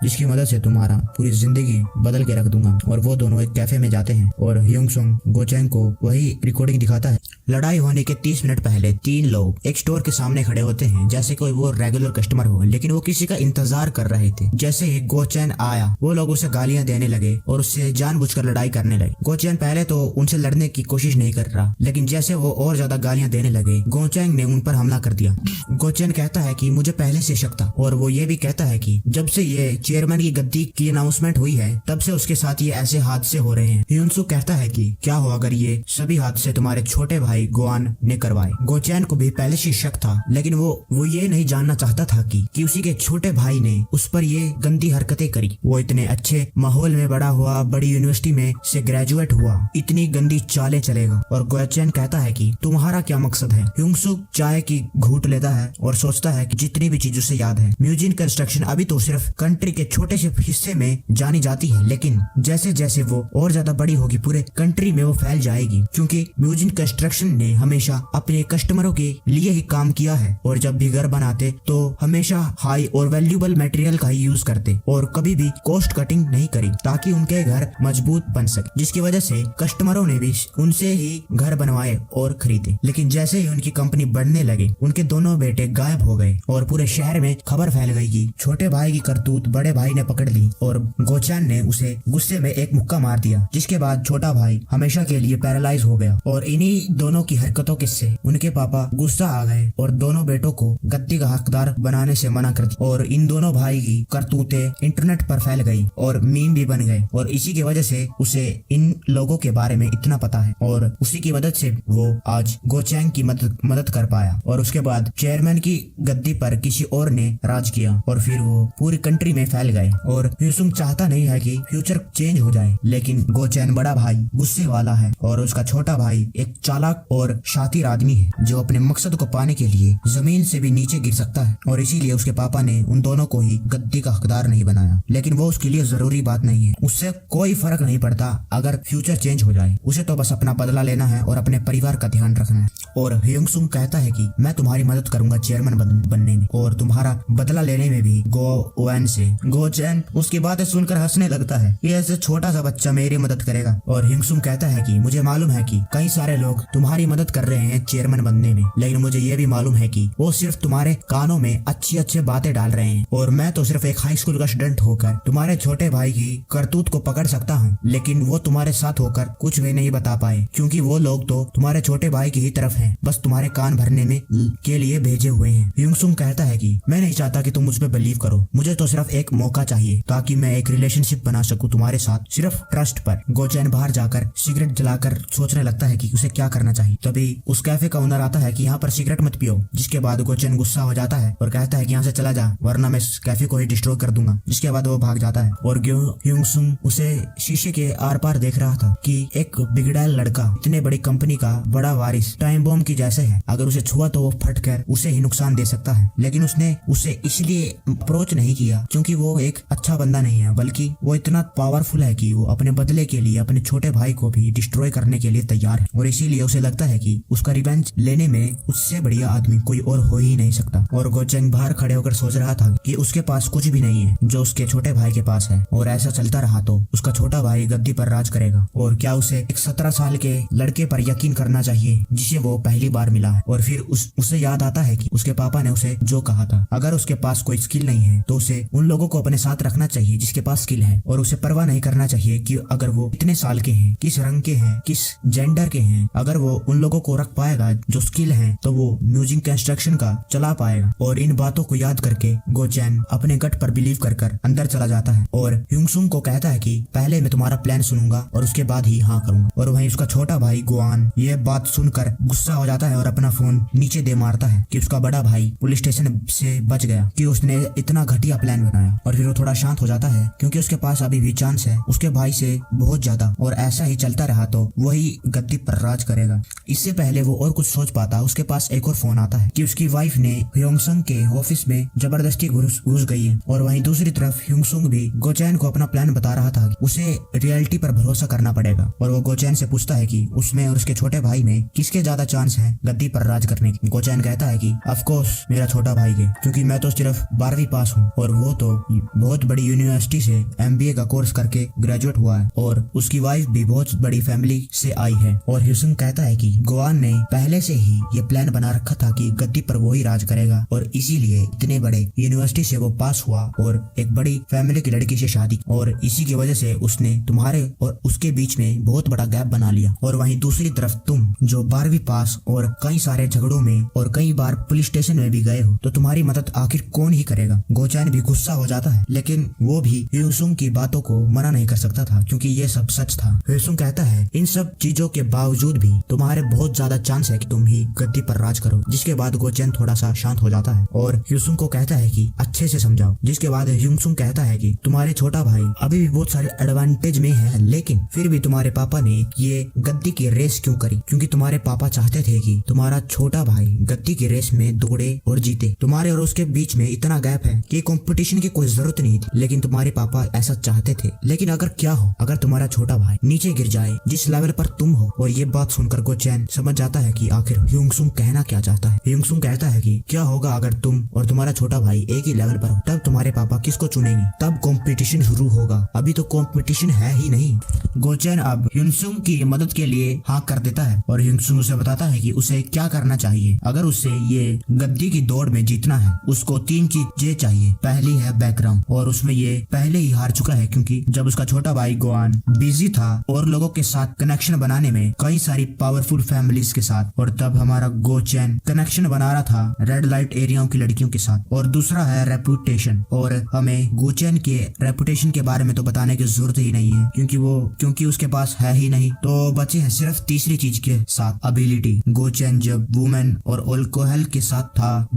जिसकी मदद से तुम्हारा पूरी जिंदगी बदल के रख दूंगा। और वो दोनों एक कैफे में जाते हैं और ह्यूंग सुंग गोचेंग को वही रिकॉर्डिंग दिखाता है। लड़ाई होने के 30 मिनट पहले 3 लोग एक स्टोर के सामने खड़े होते हैं जैसे कोई वो रेगुलर कस्टमर हो, लेकिन वो किसी का इंतजार कर रहे थे। जैसे ही गोचेंग आया वो लोग उसे गालियां देने लगे और उससे जानबूझकर लड़ाई करने लगे। गोचेंग पहले तो उनसे लड़ने की कोशिश नहीं कर रहा, लेकिन जैसे वो और ज्यादा गालियां देने लगे गोचेंग ने उन पर हमला कर दिया। गोचेंग कहता है कि मुझे पहले से शक था, और वो ये भी कहता है कि जब से ये चेयरमैन की गद्दी की अनाउंसमेंट हुई है तब से उसके साथ ये ऐसे हादसे हो रहे हैं। ह्यूंग सुंग कहता है कि क्या हो अगर ये सभी हादसे तुम्हारे छोटे भाई गोआन ने करवाए। गोचेंग को भी पहले से शक था, लेकिन वो ये नहीं जानना चाहता था कि उसी के छोटे भाई ने उस पर ये गंदी हरकतें करी। वो इतने अच्छे माहौल में बड़ा हुआ, बड़ी यूनिवर्सिटी में से ग्रेजुएट हुआ, इतनी गंदी चालें चलेगा। और गोचेंग कहता है कि तुम्हारा क्या मकसद है? ह्यूंग सुंग चाय की घूंट लेता है और सोचता है कि जितनी भी चीज उसे याद है, म्यूजियम कंस्ट्रक्शन अभी तो सिर्फ कंट्री के छोटे से हिस्से में जानी जाती है, लेकिन जैसे जैसे वो और ज्यादा बड़ी होगी पूरे कंट्री में वो फैल जाएगी, क्योंकि म्यूजियम कंस्ट्रक्शन ने हमेशा अपने कस्टमरों के लिए ही काम किया है और जब भी घर बनाते तो हमेशा हाई और वैल्यूएबल मटेरियल का ही यूज करते और कभी भी कॉस्ट कटिंग नहीं करी ताकि उनके घर मजबूत बन सके, जिसकी वजह से कस्टमरों ने भी उनसे ही घर बनवाए और खरीदे। लेकिन जैसे ही उनकी कंपनी बढ़ने लगे उनके दोनों बेटे गायब हो गए और पूरे शहर में खबर फैल गई कि छोटे भाई की करतूत बड़े भाई ने पकड़ ली और गोचेंग ने उसे गुस्से में एक मुक्का मार दिया, जिसके बाद छोटा भाई हमेशा के लिए पैरालाइज हो गया। और इन्हीं दोनों की हरकतों से उनके पापा गुस्सा आ गए और और दोनों बेटों को गद्दी का हकदार बनाने से मना कर दिया। और इन दोनों भाई की करतूतें इंटरनेट पर फैल गई और मीम भी बन गए और इसी की वजह से उसे इन लोगों के बारे में इतना पता है और उसी की मदद से वो आज गोचैंग की मदद कर पाया। और उसके बाद चेयरमैन की गद्दी पर किसी और ने राज किया और फिर वो पूरी कंट्री में फैल गए। और ह्यूसुंग चाहता नहीं है कि फ्यूचर चेंज हो जाए, लेकिन गोचैन बड़ा भाई गुस्से वाला है और उसका छोटा भाई एक चालाक और शातिर आदमी है जो अपने मकसद को पाने के लिए जमीन से भी नीचे गिर सकता है। और इसीलिए उसके पापा ने उन दोनों को ही गद्दी का हकदार नहीं बनाया, लेकिन वो उसके लिए जरूरी बात नहीं है। उससे कोई फर्क नहीं पड़ता अगर फ्यूचर चेंज हो जाए, उसे तो बस अपना बदला लेना है और अपने परिवार का ध्यान रखना है। और ह्यूसुंग कहता है कि मैं तुम्हारी मदद करूंगा चेयरमैन बनने में और तुम्हारा बदला लेने में भी गोवैन से। गोचैन उसकी बातें सुनकर हंसने लगता है कि ऐसे छोटा सा बच्चा मेरी मदद करेगा। और ह्यूसुंग कहता है कि मुझे मालूम है कि कई सारे लोग तुम्हारी मदद कर रहे हैं चेयरमैन बनने में, लेकिन मुझे ये भी मालूम है कि वो सिर्फ तुम्हारे कानों में अच्छी बातें डाल रहे हैं और मैं तो सिर्फ एक हाई स्कूल का स्टूडेंट होकर तुम्हारे छोटे भाई की करतूत को पकड़ सकता हूँ, लेकिन वो तुम्हारे साथ होकर कुछ भी नहीं बता पाए क्योंकि वो लोग तो तुम्हारे छोटे भाई की ही तरफ हैं, बस तुम्हारे कान भरने में के लिए भेजे हुए हैं। ह्यूसुंग कहता है कि मैं नहीं चाहता कि तुम मुझ पे बिलीव करो, मुझे तो सिर्फ एक मौका चाहिए ताकि मैं एक रिलेशनशिप बना सकूं तुम्हारे साथ, सिर्फ ट्रस्ट पर। गोचैन बाहर जाकर सिगरेट जलाकर सोचने लगता है कि उसे क्या करना चाहिए। तभी उस कैफे का ओनर आता है कि यहाँ पर सिगरेट मत पियो, जिसके बाद गोचैन गुस्सा हो जाता है और कहता है कि यहाँ से चला जा वरना मैं इस कैफे को ही डिस्ट्रॉय कर दूंगा। जिसके बाद वो भाग जाता है और ह्यूसुंग उसे शीशे के आर पार देख रहा था कि एक बिगड़ैल लड़का इतने बड़ी कंपनी का बड़ा वारिस टाइम बॉम्ब की जैसे है, अगर उसे छुआ तो वो फटकर उसे ही नुकसान दे सकता है। लेकिन उसने उसे इसलिए अप्रोच नहीं किया क्योंकि वो एक अच्छा बंदा नहीं है, बल्कि वो इतना पावरफुल है कि वो अपने बदले के लिए अपने छोटे भाई को भी डिस्ट्रॉय करने के लिए तैयार है। और इसीलिए उसे लगता है कि उसका रिवेंज लेने में उससे बढ़िया आदमी कोई और हो ही नहीं सकता। और गोचैंग बाहर खड़े होकर सोच रहा था कि उसके पास कुछ भी नहीं है जो उसके छोटे भाई के पास है, और ऐसा चलता रहा तो उसका छोटा भाई गद्दी पर राज करेगा। और क्या उसे एक 17 साल के लड़के पर यकीन करना चाहिए जिसे वो पहली बार मिला है। और फिर उसे याद आता है कि उसके पापा ने उसे जो कहा था, अगर उसके पास कोई स्किल नहीं है तो उसे उन लोगों को अपने साथ रखना चाहिए जिसके पास स्किल है, और उसे परवाह नहीं करना चाहिए कि अगर वो कितने साल के हैं, किस रंग के हैं, किस जेंडर के हैं। अगर वो उन लोगों को रख पाएगा जो स्किल है तो वो म्यूजिक कंस्ट्रक्शन का चला पाएगा। और इन बातों को याद करके गोचैन अपने गट पर बिलीव कर अंदर चला जाता है और ह्यूसुंग को कहता है कि पहले मैं तुम्हारा प्लान सुनूंगा और उसके बाद ही हाँ करूंगा। और वहीं उसका छोटा भाई गुआन ये बात सुनकर गुस्सा हो जाता है और अपना फोन नीचे दे मारता है कि उसका बड़ा भाई पुलिस स्टेशन से बच गया, कि उसने इतना घटिया प्लान बनाया। और फिर वो थोड़ा शांत हो जाता है क्योंकि उसके पास अभी भी चांस है उसके भाई से बहुत ज्यादा, और ऐसा ही चलता रहा तो वही गद्दी पर राज करेगा। इससे पहले वो और कुछ सोच पाता उसके पास एक और फोन आता है कि उसकी वाइफ ने ह्योंगसंग के ऑफिस में जबरदस्ती घुस गई है। और वहीं दूसरी तरफ ह्यूसुंग भी गोचैन को अपना प्लान बता रहा था कि उसे रियलिटी पर भरोसा करना पड़ेगा। और वो गोचैन से पूछता है कि उसमें और उसके छोटे भाई में किसके ज्यादा चांस है गद्दी पर राज करने की। गोचैन कहता है कि ऑफ कोर्स मेरा छोटा भाई के, क्योंकि मैं तो सिर्फ 12वीं पास हूँ और वो तो बहुत बड़ी यूनिवर्सिटी से MBA का कोर्स करके ग्रेजुएट हुआ है, और उसकी वाइफ भी बहुत बड़ी फैमिली से आई है। और ह्यूसुंग कहता है कि गोआन ने पहले से ही ये प्लान बना रखा था कि गद्दी पर वो ही राज करेगा, और इसीलिए इतने बड़े यूनिवर्सिटी से वो पास हुआ और एक बड़ी फैमिली की लड़की से शादी, और इसी की वजह से उसने तुम्हारे और उसके बीच में बहुत बड़ा गैप बना लिया। और वहीं दूसरी तरफ तुम जो 12वीं पास और कई सारे झगड़ों में और कई बार पुलिस स्टेशन में भी गए हो, तो तुम्हारी मदद आखिर कौन ही करेगा। गोचैन भी गुस्सा हो जाता है, लेकिन वो भी ह्यूसुंग की बातों को मना नहीं कर सकता था क्योंकि ये सब सच था। ह्यूसुंग कहता है इन सब चीजों के बावजूद भी तुम्हारे बहुत ज्यादा चांस है कि तुम ही गद्दी पर राज करो। जिसके बाद गोचैन थोड़ा सा शांत हो जाता है और ह्यूसुंग को कहता है कि अच्छे से समझाओ। जिसके बाद ह्यूसुंग कहता है कि तुम्हारे छोटा भाई अभी भी बहुत सारे एडवांटेज में है, लेकिन फिर भी तुम्हारे पापा ने ये गद्दी की रेस क्यों करी, क्योंकि तुम्हारे पापा चाहते थे कि तुम्हारा छोटा भाई गद्दी की रेस में दौड़े और जीते। तुम्हारे और उसके बीच में इतना गैप है कि कंपटीशन की कोई जरूरत नहीं थी, लेकिन तुम्हारे पापा ऐसा चाहते थे। लेकिन अगर क्या हो, अगर तुम्हारा छोटा भाई नीचे गिर जाए जिस लेवल पर तुम हो। और ये बात सुनकर गोचैन समझ जाता है कि आखिर ह्यूसुंग कहना क्या चाहता है। ह्यूसुंग कहता है कि क्या होगा अगर तुम और तुम्हारा छोटा भाई एक ही लेवल पर हो, तब तुम्हारे पापा किसको चुनेंगे, तब कंपटीशन शुरू होगा। अभी तो कंपटीशन है ही नहीं। गोचेन अब ह्युनसुंग की मदद के लिए हाँ कर देता है और ह्युनसुंग उसे बताता है कि उसे क्या करना चाहिए। अगर उसे ये गद्दी की दौड़ में जीतना है उसको 3 चीजें चाहिए। पहली है बैकग्राउंड, और उसमें ये पहले ही हार चुका है क्योंकि जब उसका छोटा भाई गोआन बिजी था और लोगों के साथ कनेक्शन बनाने में कई सारी पावरफुल फैमिलीज के साथ, और तब हमारा गोचेन कनेक्शन बना रहा था रेड लाइट एरियाओं की लड़कियों के साथ। और दूसरा है रेपुटेशन, और हमें गोचेन के रेपुटेशन के बारे में तो बताने की जरूरत ही नहीं है क्योंकि उसके पास है ही नहीं। तो बचे हैं सिर्फ तीसरी चीज के साथ, एबिलिटी। गोचेन जब वुमेन और अल्कोहल के साथ था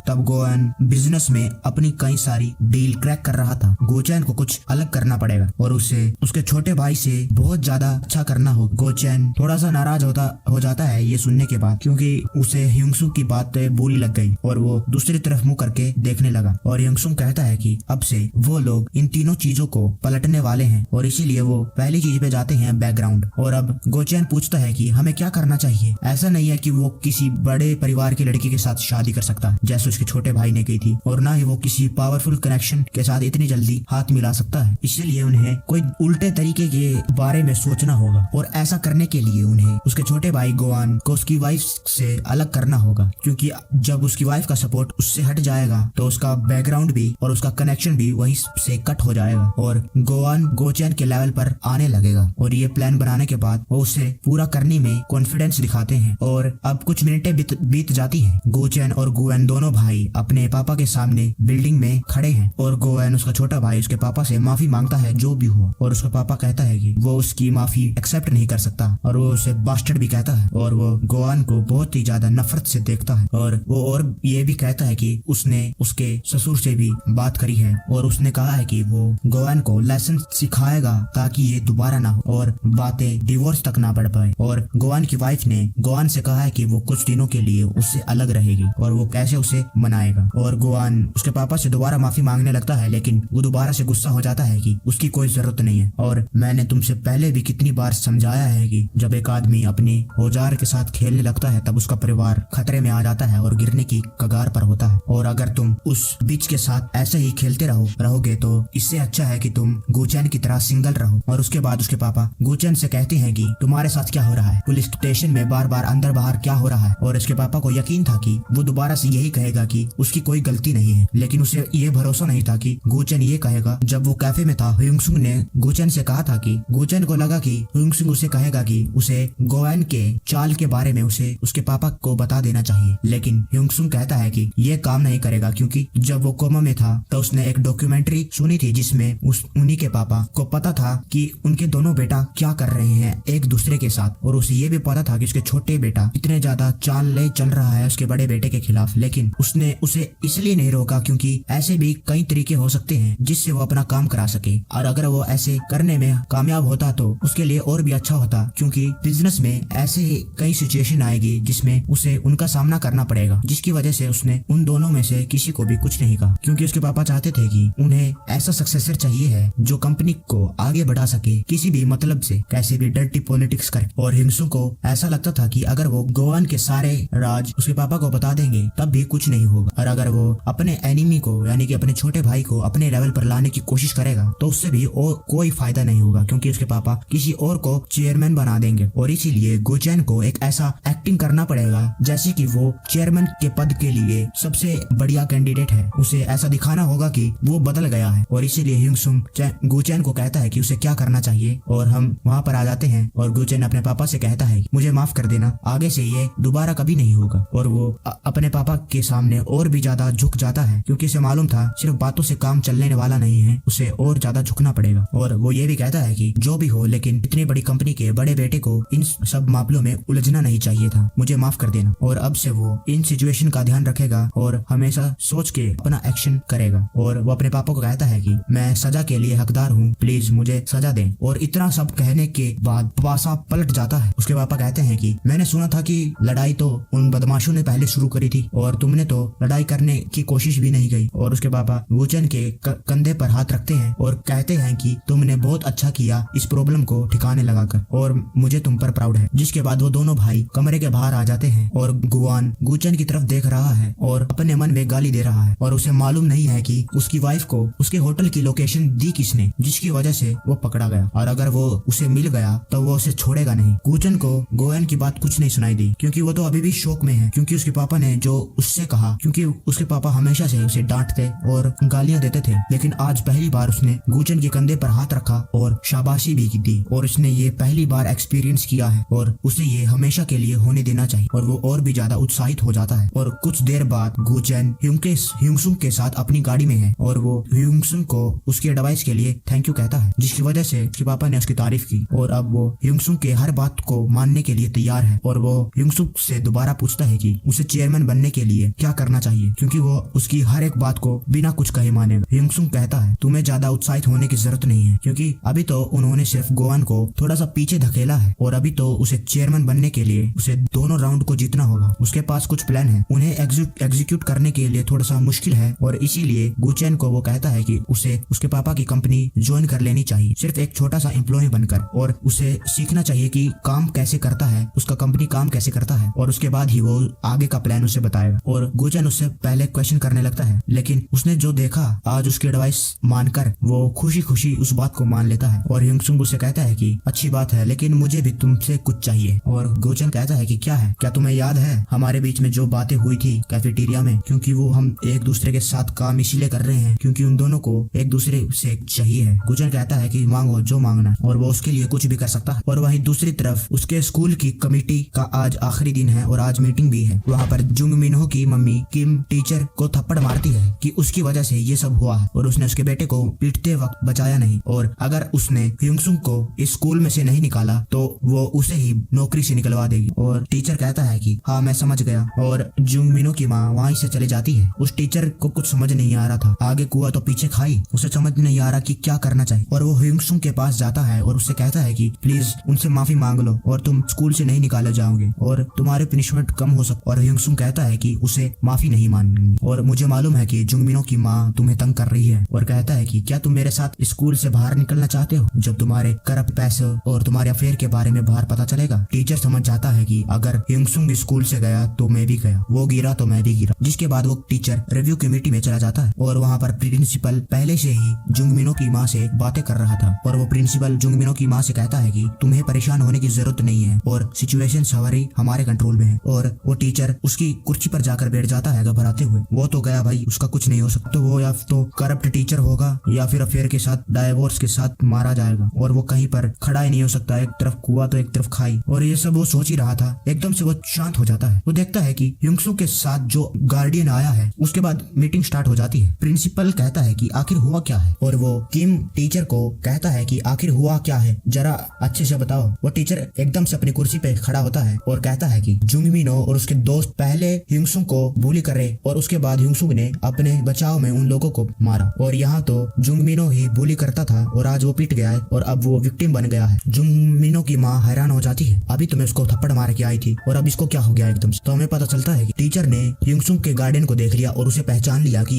तब गोएन बिजनेस में अपनी कई सारी डील क्रैक कर रहा था। गोचेन को कुछ अलग करना पड़ेगा और उसे उसके छोटे भाई से बहुत ज्यादा अच्छा करना हो। गोचेन थोड़ा सा नाराज हो जाता है ये सुनने के बाद, क्योंकि उसे ह्युनसुंग की बात बुरी लग गई और वो दूसरी तरफ मुंह करके देखने लगा। और ह्युनसुंग कहता है कि अब से वो लोग इन तीनों चीजों को पलटने वाले हैं और इसीलिए वो पहली चीज पे जाते हैं, बैकग्राउंड। और अब गोचेन पूछता है कि हमें क्या करना चाहिए। ऐसा नहीं है कि वो किसी बड़े परिवार की लड़की के साथ शादी कर सकता जैसे उसके छोटे भाई ने की थी, और ना ही वो किसी पावरफुल कनेक्शन के साथ इतनी जल्दी हाथ मिला सकता है। इसलिए उन्हें कोई उल्टे तरीके के बारे में सोचना होगा और ऐसा करने के लिए उन्हें उसके छोटे भाई गोआन को उसकी वाइफ से अलग करना होगा, क्योंकि जब उसकी वाइफ का सपोर्ट उससे हट जाएगा तो उसका बैकग्राउंड भी और उसका कनेक्शन भी वहीं से कट हो जाएगा और गोआन गोचेन के लेवल पर आने लगेगा। और ये प्लान बनाने के बाद वो उसे पूरा करने में कॉन्फिडेंस दिखाते हैं। और अब कुछ मिनटें बीत जाती हैं। गोचेन और गोएन दोनों भाई अपने पापा के सामने बिल्डिंग में खड़े हैं और गोएन उसका छोटा भाई उसके पापा से माफी मांगता है जो भी हुआ, और उसका पापा कहता है कि वो उसकी माफी एक्सेप्ट नहीं कर सकता और वो उसे बास्टर्ड भी कहता है और वो गोआन को बहुत ही ज्यादा नफरत से देखता है। और वो और ये भी कहता है कि उसने उसके ससुर से भी बात करी है और उसने कहा है कि वो गोआन को लेसन सिखाएगा ताकि ये दोबारा ना हो और बातें डिवोर्स तक ना बढ़ पाए। और गोआन की वाइफ ने गोआन से कहा है कि वो कुछ दिनों के लिए उससे अलग रहेगी और वो कैसे उसे मनाएगा। और गोआन उसके पापा से दोबारा माफी मांगने लगता है, लेकिन वो दोबारा से गुस्सा हो जाता है कि उसकी कोई जरूरत नहीं है और मैंने तुमसे पहले भी कितनी बार समझाया है कि जब एक आदमी अपने औजार के साथ खेलने लगता है तब उसका परिवार खतरे में आ जाता है और गिरने की कगार पर होता है। और अगर तुम उस बीच के साथ ऐसे ही खेलते रहोगे तो इससे अच्छा है कि तुम गोचेन की तरह सिंगल रहो। और उसके बाद उसके पापा गोचेन से कहते हैं कि तुम्हारे साथ क्या हो रहा है, पुलिस स्टेशन में बार बार अंदर बाहर क्या हो रहा है। और उसके पापा को यकीन था कि वो दोबारा से यही कहेगा कि उसकी कोई गलती नहीं है, लेकिन उसे ये भरोसा नहीं था कि गोचेन ये कहेगा। जब वो कैफे में था ह्युनसुंग ने गोचेन से कहा था कि गोचेन को लगा कि ह्युनसुंग उसे कहेगा कि उसे गोएन के चाल के बारे में उसे उसके पापा को बता देना चाहिए, लेकिन ह्युनसुंग कहता है कि ये काम नहीं करेगा क्योंकि जब वो कोमा में था तो उसने एक डॉक्यूमेंट्री सुनी थी जिसमें उन्हीं के पापा को पता था कि उनके दोनों बेटा क्या कर रहे हैं एक दूसरे के साथ, और उसे ये भी पता था कि उसके छोटे बेटा इतने ज्यादा चाल ले चल रहा है उसके बड़े बेटे के खिलाफ। लेकिन उसने उसे इसलिए नहीं रोका क्योंकि ऐसे भी कई तरीके हो सकते हैं जिससे वो अपना काम करा सके, और अगर वो ऐसे करने में कामयाब होता तो उसके लिए और भी अच्छा होता, क्योंकि बिजनेस में ऐसे कई सिचुएशन आएगी जिसमें उसे उनका सामना करना पड़ेगा, जिसकी वजह से उसने उन दोनों में से किसी को भी कुछ नहीं कहा, क्योंकि उसके पापा चाहते थे कि उन्हें ऐसा सक्सेसर चाहिए है जो कंपनी को आगे बढ़ा सके किसी भी मतलब से, कैसे भी डर्टी पॉलिटिक्स कर। और ह्युनसुंग को ऐसा लगता था कि अगर वो गोआन के सारे राज उसके पापा को बता देंगे तब भी कुछ नहीं होगा, और अगर वो अपने एनिमी को यानी कि अपने छोटे भाई को अपने लेवल पर लाने की कोशिश करेगा तो उससे भी कोई फायदा नहीं होगा, क्योंकि उसके पापा किसी और को चेयरमैन बना देंगे। और इसीलिए गोचेन को एक ऐसा एक्टिंग करना पड़ेगा जैसे कि वो चेयरमैन के पद के लिए सबसे बढ़िया कैंडिडेट है। उसे ऐसा दिखाना होगा कि वो बदल गया है, और इसीलिए ह्युनसुंग गोचेन को कहता है कि उसे क्या करना चाहिए। और हम वहाँ पर आ जाते हैं और गोचेन अपने पापा से कहता है मुझे माफ कर देना, आगे से ये दोबारा कभी नहीं होगा। और वो अपने पापा के सामने और भी ज्यादा झुक जाता है, क्योंकि उसे मालूम था सिर्फ बातों से काम चलने वाला नहीं है, उसे और ज्यादा झुकना पड़ेगा। और वो ये भी कहता है कि जो भी हो, लेकिन इतनी बड़ी कंपनी के बड़े बेटे को इन सब मामलों में उलझना नहीं चाहिए था, मुझे माफ कर देना। और अब से वो इन सिचुएशन का ध्यान रखेगा और हमेशा सोच के अपना एक्शन करेगा। और वो अपने पापा को कहता है कि मैं सजा के लिए हकदार हूँ, प्लीज मुझे सजा दें। और इतना सब कहने के बाद पासा पलट जाता है। उसके पापा कहते हैं कि मैंने सुना था कि लड़ाई तो उन बदमाशों ने पहले शुरू करी थी और तुमने तो लड़ाई करने की कोशिश भी नहीं की। और उसके पापा गोचेन के कंधे पर हाथ रखते हैं और कहते हैं कि तुमने बहुत अच्छा किया इस प्रॉब्लम को ठिकाने लगाकर, और मुझे तुम पर प्राउड है। जिसके बाद वो दोनों भाई कमरे के बाहर आ जाते हैं और गोआन गोचेन की तरफ देख रहा है और अपने मन में गाली दे रहा है, और उसे मालूम नहीं है कि उसकी वाइफ को उसके होटल की लोकेशन दी किसने, जिसकी वजह से वो पकड़ा गया। और अगर वो उसे मिल गया तो वो उसे छोड़ेगा नहीं। गूचेन को गोएन की बात कुछ नहीं सुनाई दी क्योंकि वो तो अभी भी शौक में है, क्योंकि उसके पापा ने जो उससे कहा, क्योंकि उसके पापा हमेशा से उसे डांटते और गालियां देते थे। लेकिन आज पहली बार उसने गूचेन के कंधे पर हाथ रखा और शाबाशी भी दी और उसने ये पहली बार एक्सपीरियंस किया है और उसे ये हमेशा के लिए होने देना चाहिए और वो और भी ज्यादा उत्साहित हो जाता है। और कुछ देर बाद गूचेन ह्यूंगसुंग के साथ अपनी गाड़ी में है और वो ह्यूंगसुंग को उसके एडवाइस के लिए थैंक यू कहता है, जिसकी वजह से उसके पापा ने उसकी तारीफ की और अब वो ह्यूंगसुंग के हर बात को मानने के लिए तैयार है। और वो ह्यूंगसुंग से दोबारा पूछता है कि उसे चेयरमैन बनने के लिए क्या करना चाहिए, क्योंकि वो उसकी हर एक बात को बिना कुछ कहे मानेगा। ह्यूंगसुंग कहता है तुम्हें ज्यादा उत्साहित होने की जरूरत नहीं है, क्योंकि अभी तो उन्होंने सिर्फ गोवान को थोड़ा सा पीछे धकेला है और अभी तो उसे चेयरमैन बनने के लिए उसे दोनों राउंड को जीतना होगा। उसके पास कुछ प्लान है, उन्हें एग्जीक्यूट करने के लिए थोड़ा सा मुश्किल है और इसीलिए गूचेन को वो कहता है कि उसे उसके पापा की कंपनी ज्वाइन कर लेनी चाहिए, सिर्फ एक छोटा सा एम्प्लॉय बनकर, और उसे सीखना चाहिए कि काम कैसे करता है, उसका कंपनी काम कैसे करता है, और उसके बाद ही वो आगे का प्लान उसे बताएगा। और गूचेन उससे पहले क्वेश्चन करने लगता है, लेकिन उसने जो देखा आज उसकी एडवाइस मानकर वो खुशी खुशी उस बात को मान लेता है। और ह्यूंगसुंग उससे कहता है कि अच्छी बात है, लेकिन मुझे भी तुमसे कुछ चाहिए। और गूचेन कहता है कि क्या है, क्या तुम्हें याद है हमारे बीच में जो बातें हुई थी कैफेटेरिया में, क्योंकि वो हम एक दूसरे के साथ काम इसीलिए कर रहे हैं क्योंकि उन दोनों को एक दूसरे से चाहिए है। गूचेन कहता है कि मांगो जो मांगना, और वो उसके लिए कुछ भी कर सकता है। और वहीं दूसरी तरफ उसके स्कूल की कमेटी का आज आखिरी दिन है और आज मीटिंग भी है। वहाँ पर जुंग मिनहो की मम्मी किम टीचर को थप्पड़ मारती है कि उसकी वजह से ये सब हुआ है और उसने उसके बेटे को पीटते वक्त बचाया नहीं, और अगर उसने ह्यूंगसुंग को इस स्कूल में से नहीं निकाला तो वो उसे ही नौकरी से निकलवा देगी। और टीचर कहता है कि हाँ मैं समझ गया, और जुंग मिनो की माँ वहीं से चले जाती है। उस टीचर को कुछ समझ नहीं आ रहा था, आगे कुआ तो पीछे खाई, उसे समझ नहीं आ रहा कि क्या करना चाहिए। और वो ह्यूंगसुंग के पास जाता है और उससे कहता है कि प्लीज उनसे माफी मांग लो और तुम स्कूल से नहीं निकाले जाओगे और तुम्हारे पनिशमेंट कम हो सकता। और ह्यूंगसुंग कहता है कि उसे माफी नहीं मांगनी और मुझे मालूम है कि जुंग मिनो की माँ तुम्हें तंग कर रही है, और कहता है कि क्या तुम मेरे साथ स्कूल से बाहर निकलना चाहते हो जब तुम्हारे करप्ट पैसे और तुम्हारे अफेयर के बारे में बाहर पता चलेगा। टीचर समझ जाता है कि अगर ह्यूंगसुंग स्कूल से गया तो मैं भी गया, वो गिरा तो मैं भी गिरा। जिसके बाद वो टीचर रिव्यू कमेटी में चला जाता है और वहाँ पर प्रिंसिपल पहले से ही जुंग मिनो की माँ से बातें कर रहा था। और वो प्रिंसिपल जुंग मिनो की माँ से कहता है कि तुम्हें परेशान होने की जरूरत नहीं है और सिचुएशन सवारी हमारे कंट्रोल में है। और वो टीचर उसकी कुर्सी पर जाकर बैठ जाता है घबराते हुए। वो तो गया भाई, उसका कुछ नहीं हो सकता, तो वो या तो करप्ट टीचर होगा या फिर अफेयर के साथ डाइवोर्स के साथ मारा जाएगा, और वो कहीं पर खड़ा ही नहीं हो सकता, एक तरफ कुआ तो एक तरफ खाई। और ये सब वो सोच ही रहा था, एकदम से वो शांत हो जाता है। वो देखता है कि ह्यूंगसुंग के साथ जो गार्डियन आया है। उसके बाद मीटिंग स्टार्ट हो जाती है। प्रिंसिपल कहता है कि आखिर हुआ क्या है, और वो किम टीचर को कहता है कि आखिर हुआ क्या है, जरा अच्छे से बताओ। वो टीचर एकदम से अपनी कुर्सी पे खड़ा होता है और कहता है कि जुंग मिनो और उसके दोस्त पहले ह्यूंगसुंग को bully करे और उसके बाद ह्यूंगसुंग ने अपने बचाव में उन लोगों को मारा, और यहाँ तो जुंग मिनो ही bully करता था और आज वो पिट गया है और अब वो विक्टिम बन गया है। जुंग मिनो की माँ हैरान हो जाती है, अभी तो मैं उसको थप्पड़ मार के आई थी और अब इसको क्या हो गया एकदम से। तो हमें पता चलता है कि टीचर ने ह्यूंगसुंग के गार्डियन को देख लिया और उसे पहचान लिया कि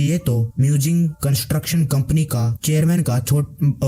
ये तो म्यूजिंग कंस्ट्रक्शन कंपनी का चेयरमैन का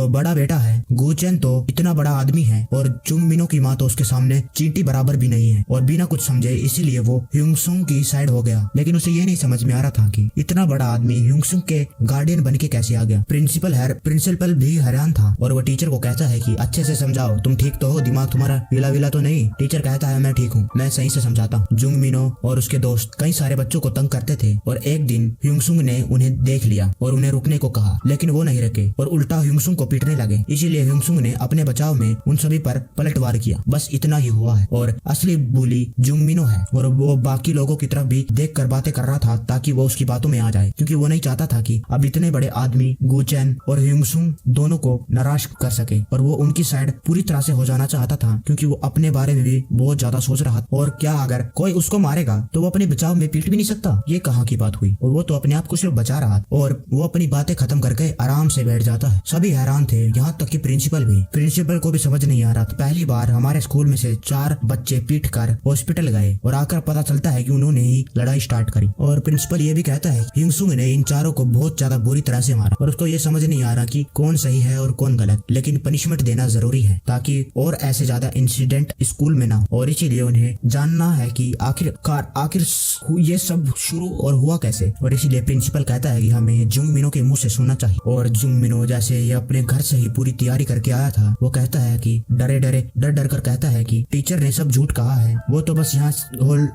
बड़ा बेटा है। गूचेन तो इतना बड़ा आदमी है और जुंग मिनो की माँ तो उसके सामने चींटी बराबर भी नहीं है, और बिना कुछ समझे इसीलिए वो ह्यूंगसुंग की साइड हो गया। लेकिन उसे ये नहीं समझ में आ रहा था कि इतना बड़ा आदमी ह्यूंगसुंग के गार्डियन बन के कैसे आ गया। प्रिंसिपल भी हैरान था और वो टीचर को कहता है कि अच्छे से समझाओ, तुम ठीक तो हो, दिमाग तुम्हारा विला तो नहीं। टीचर कहता है मैं ठीक हूँ, मैं सही से समझाता हूँ। जुंग मिनो और उसके दोस्त कई सारे बच्चों को तंग करते थे और एक दिन ह्यूंगसुंग ने उन्हें देख लिया और उन्हें रुकने को कहा, लेकिन वो नहीं रुके और उल्टा ह्यूंगसुंग को पीटने लगे। इसीलिए ह्यूंगसुंग ने अपने बचाव में उन सभी पर पलटवार किया। बस इतना ही हुआ है और असली बुली जुंग मिनो है, और वो बाकी लोगों की तरफ भी देख कर बातें कर रहा था ताकि वो उसकी बातों में आ जाए, क्योंकि वो नहीं चाहता था कि अब इतने बड़े आदमी गूचेन और ह्यूंगसुंग दोनों को नाराज कर सके, और वो उनकी साइड पूरी तरह से हो जाना चाहता था क्योंकि वो अपने बारे में भी बहुत ज्यादा सोच रहा था। और क्या अगर कोई उसको मारेगा तो वो अपने बचाव में पीट भी नहीं सकता, ये कहाँ की बात हुई। और वो तो अपने आप को सिर्फ बचा रहा और वो अपनी बातें खत्म करके आराम से बैठ जाता है। सभी हैरान थे, यहाँ तक कि प्रिंसिपल को भी समझ नहीं आ रहा था। पहली बार हमारे स्कूल में से 4 बच्चे पीट कर हॉस्पिटल गए और आकर पता चलता है कि उन्होंने ही लड़ाई स्टार्ट करी। और प्रिंसिपल ये भी कहता है ह्यूंगसुंग ने इन चारों को बहुत ज्यादा बुरी तरह से मारा और उसको ये समझ नहीं आ रहा कि कौन सही है और कौन गलत, लेकिन पनिशमेंट देना जरूरी है ताकि और ऐसे ज्यादा इंसिडेंट स्कूल में ना हो। और इसीलिए उन्हें जानना है कि आखिर ये सब शुरू और हुआ कैसे। और इसीलिए प्रिंसिपल कहता है कि हमें जुंग मिनो के मुंह से सुनना चाहिए। और जुंग मिनो जैसे ये अपने घर से ही पूरी तैयारी करके आया था। वो कहता है कि डर डर कर कहता है कि टीचर ने सब झूठ कहा है। वो तो बस यहाँ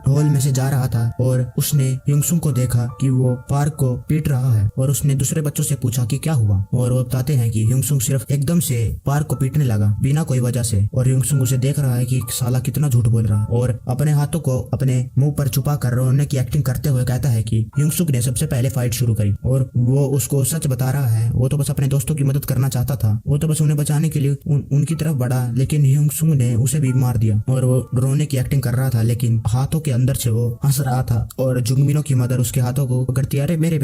हॉल में से जा रहा था और उसने युंगसुंग को देखा कि वो पार्क को पीट रहा है और उसने दूसरे बच्चों से पूछा कि क्या हुआ, और वो बताते हैं कि युंगसुंग सिर्फ एकदम से पार्क को पीटने लगा बिना कोई वजह से, और युंगसुंग उसे देख रहा है कि साला कितना झूठ बोल रहा, और अपने हाथों को अपने मुंह पर छुपा कर रोने की एक्टिंग करते हुए कहता है कि युंगसुंग ने सबसे पहले फाइट शुरू करी और वो उसको सच बता रहा है। वो तो बस अपने दोस्तों की मदद करना चाहता था, वो तो बस उन्हें बचाने के लिए उनकी तरफ बढ़ा, लेकिन युंगसुंग ने उसे भी मार दिया और वो रोने की एक्टिंग कर रहा था, लेकिन हाथों के अंदर से वो हंस रहा था। और जुंगमिनो की मदर उसके हाथों को पकड़ती, अरे मेरे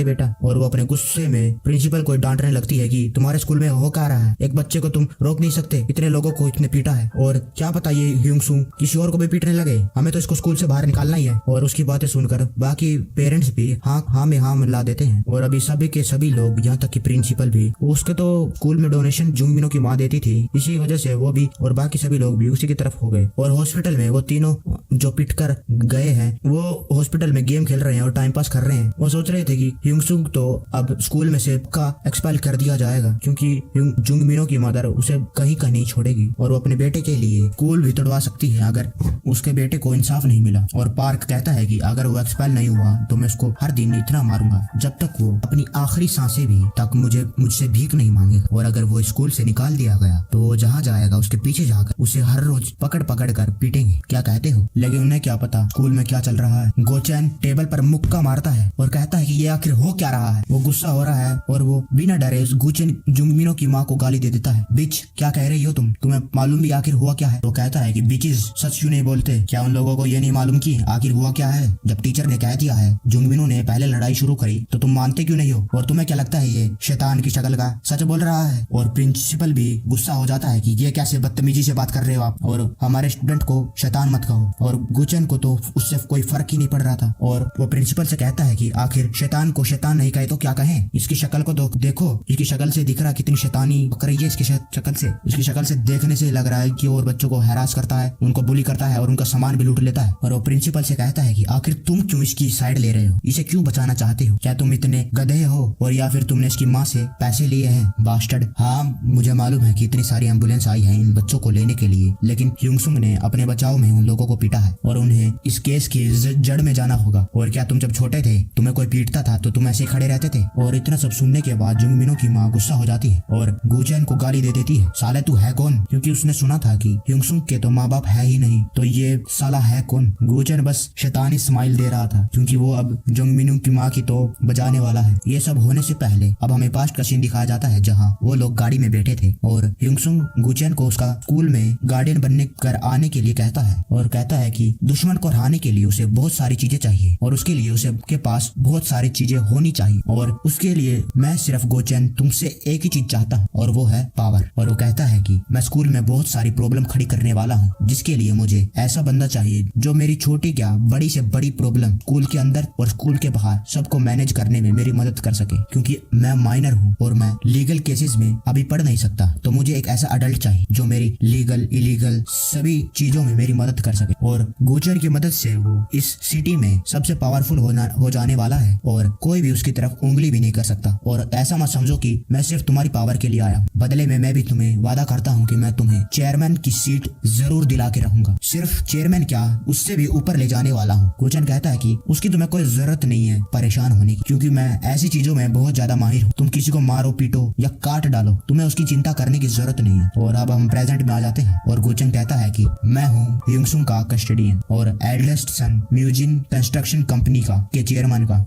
बेटा, और वो अपने गुस्से में प्रिंसिपल को डांटने लगती है कि तुम्हारे स्कूल में हो क्या रहा है, एक बच्चे को तुम रोक नहीं सकते, इतने लोगों को इतने पीटा है, और क्या पता ये युंगसुंग किसी और को भी पीटने लगे, हमें तो इसको स्कूल से बाहर निकालना ही है। और उसकी बातें सुनकर बाकी पेरेंट्स भी हाँ में हाँ मिला देते हैं, और अभी सभी के सभी लोग, यहाँ तक कि प्रिंसिपल भी, उसके तो स्कूल में डोनेशन जुंगमिनो की माँ देती थी, इसी वजह से वो भी और बाकी सभी लोग भी उसी की तरफ हो गए। और हॉस्पिटल में वो तीनों जो पिट कर गए हैं वो हॉस्पिटल में गेम खेल रहे हैं और टाइम पास कर रहे हैं। वो सोच रहे थे कि युंगसुंग तो अब स्कूल में से का एक्सपेल कर दिया जाएगा क्योंकि जुंगमिनो की मदर उसे कहीं नहीं छोड़ेगी, और वो अपने बेटे के लिए स्कूल भी तोड़वा सकती है अगर उसके बेटे को इंसाफ नहीं मिला। और पार्क कहता है कि अगर वो एक्सपेल नहीं हुआ तो मैं उसको हर दिन इतना मारूंगा जब तक वो अपनी आखिरी सांसें भी तक मुझसे भीख नहीं मांगेगा, और अगर वो स्कूल से निकाल दिया गया तो वो जहाँ जाएगा उसके पीछे जाकर उसे हर रोज पकड़ कर पीटेंगे। क्या कहते हो? लेकिन उन्हें क्या पता स्कूल में क्या चल रहा है। गोचैन टेबल पर मुक्का मारता है और कहता है कि ये आखिर हो क्या रहा है। वो गुस्सा हो रहा है और वो बिना डरे गोचैन जुंगमिनो की माँ को गाली दे देता है, बिच क्या कह रही हो तुम्हें मालूम भी आखिर हुआ क्या है? तो कहता है कि बिचेस सच क्यों नहीं बोलते, क्या उन लोगों को ये नहीं मालूम कि आखिर हुआ क्या है? जब टीचर ने कह दिया है जुंगमिनो ने पहले लड़ाई शुरू करी तो तुम मानते क्यों नहीं हो, और तुम्हें क्या लगता है ये शैतान की शक्ल का सच बोल रहा है? और प्रिंसिपल भी गुस्सा हो जाता है कि ये कैसे बदतमीजी से बात कर रहे हो आप, और हमारे स्टूडेंट को शैतान मत कहो। और गुचन को तो उससे कोई फर्क ही नहीं पड़ रहा था, और वो प्रिंसिपल से कहता है कि आखिर शैतान को शैतान नहीं कहे तो क्या कहें, इसकी शक्ल को देखो, इसकी शक्ल से दिख रहा कितनी शैतानी कर रही है। इसकी शक्ल से देखने से लग रहा है कि और बच्चों को हैरास करता है, उनको बुली करता है और उनका सामान भी लूट लेता है। और वो प्रिंसिपल से कहता है कि आखिर तुम क्यों इसकी साइड ले रहे हो, इसे क्यों बचाना चाहते हो? क्या तुम इतने गधे हो, और या फिर तुमने इसकी माँ से पैसे लिए हैं बास्टर्ड? हाँ मुझे मालूम है कि इतनी सारी एम्बुलेंस आई है इन बच्चों को लेने के लिए, लेकिन युंगसुंग ने अपने बचाव में उन लोगों को पीटा है और उन्हें इस केस की जड़ में जाना होगा। और क्या तुम जब छोटे थे तुम्हें कोई पीटता था तो तुम ऐसे खड़े रहते थे? और इतना सब सुनने के बाद जुंगमिनो की माँ गुस्सा हो जाती है और गुचैन को गाली दे देती है, साले तू है कौन? क्योंकि उसने सुना था कि युंगसुंग के तो माँ बाप है ही नहीं, तो ये साला है कौन? गुचैन बस शैतानी स्माइल दे रहा था क्योंकि वो अब जुंगमिनो की माँ की तो बजाने वाला है। ये सब होने से पहले अब हमें पास्ट का सीन दिखाया जाता है जहाँ वो लोग गाड़ी में बैठे थे और युंगसुंग गुचैन को उसका स्कूल में गार्डियन बनने कर आने के लिए कहता है, और कहता है कि दुश्मन को हराने के लिए उसे बहुत सारी चीजें चाहिए और उसके लिए उसे के पास बहुत सारी चीजें होनी चाहिए, और उसके लिए मैं सिर्फ गोचैन तुमसे एक ही चीज चाहता हूँ और वो है पावर। और वो कहता है कि मैं स्कूल में बहुत सारी प्रॉब्लम खड़ी करने वाला हूँ, जिसके लिए मुझे ऐसा बंदा चाहिए जो मेरी छोटी क्या बड़ी से बड़ी प्रॉब्लम स्कूल के अंदर और स्कूल के बाहर सबको मैनेज करने में मेरी मदद कर सके, क्योंकि मैं माइनर हूँ और मैं लीगल केसेस में अभी पढ़ नहीं सकता, तो मुझे एक ऐसा अडल्ट चाहिए जो मेरी लीगल इलीगल सभी चीजों में मेरी मदद कर सके। और गोचर की मदद से वो इस सिटी में सबसे पावरफुल हो जाने वाला है और कोई भी उसकी तरफ उंगली भी नहीं कर सकता। और ऐसा मत समझो कि मैं सिर्फ तुम्हारी पावर के लिए आया हूँ, बदले में मैं भी तुम्हें वादा करता हूँ कि मैं तुम्हें चेयरमैन की सीट जरूर दिला के रहूंगा, सिर्फ चेयरमैन क्या उससे भी ऊपर ले जाने वाला हूँ। गोचन कहता है कि उसकी तुम्हें कोई जरूरत नहीं है परेशान होने की, क्योंकि मैं ऐसी चीजों में बहुत ज्यादा माहिर हूँ, तुम किसी को मारो पीटो या काट डालो, तुम्हें उसकी चिंता करने की जरूरत नहीं है। और अब हम प्रेजेंट में आ जाते हैं और गोचन कहता है कि मैं हूँ युंगसुंग का कस्टोडियन और एडलेस्ट सन म्यूजिन कंस्ट्रक्शन कंपनी का के चेयरमैन का।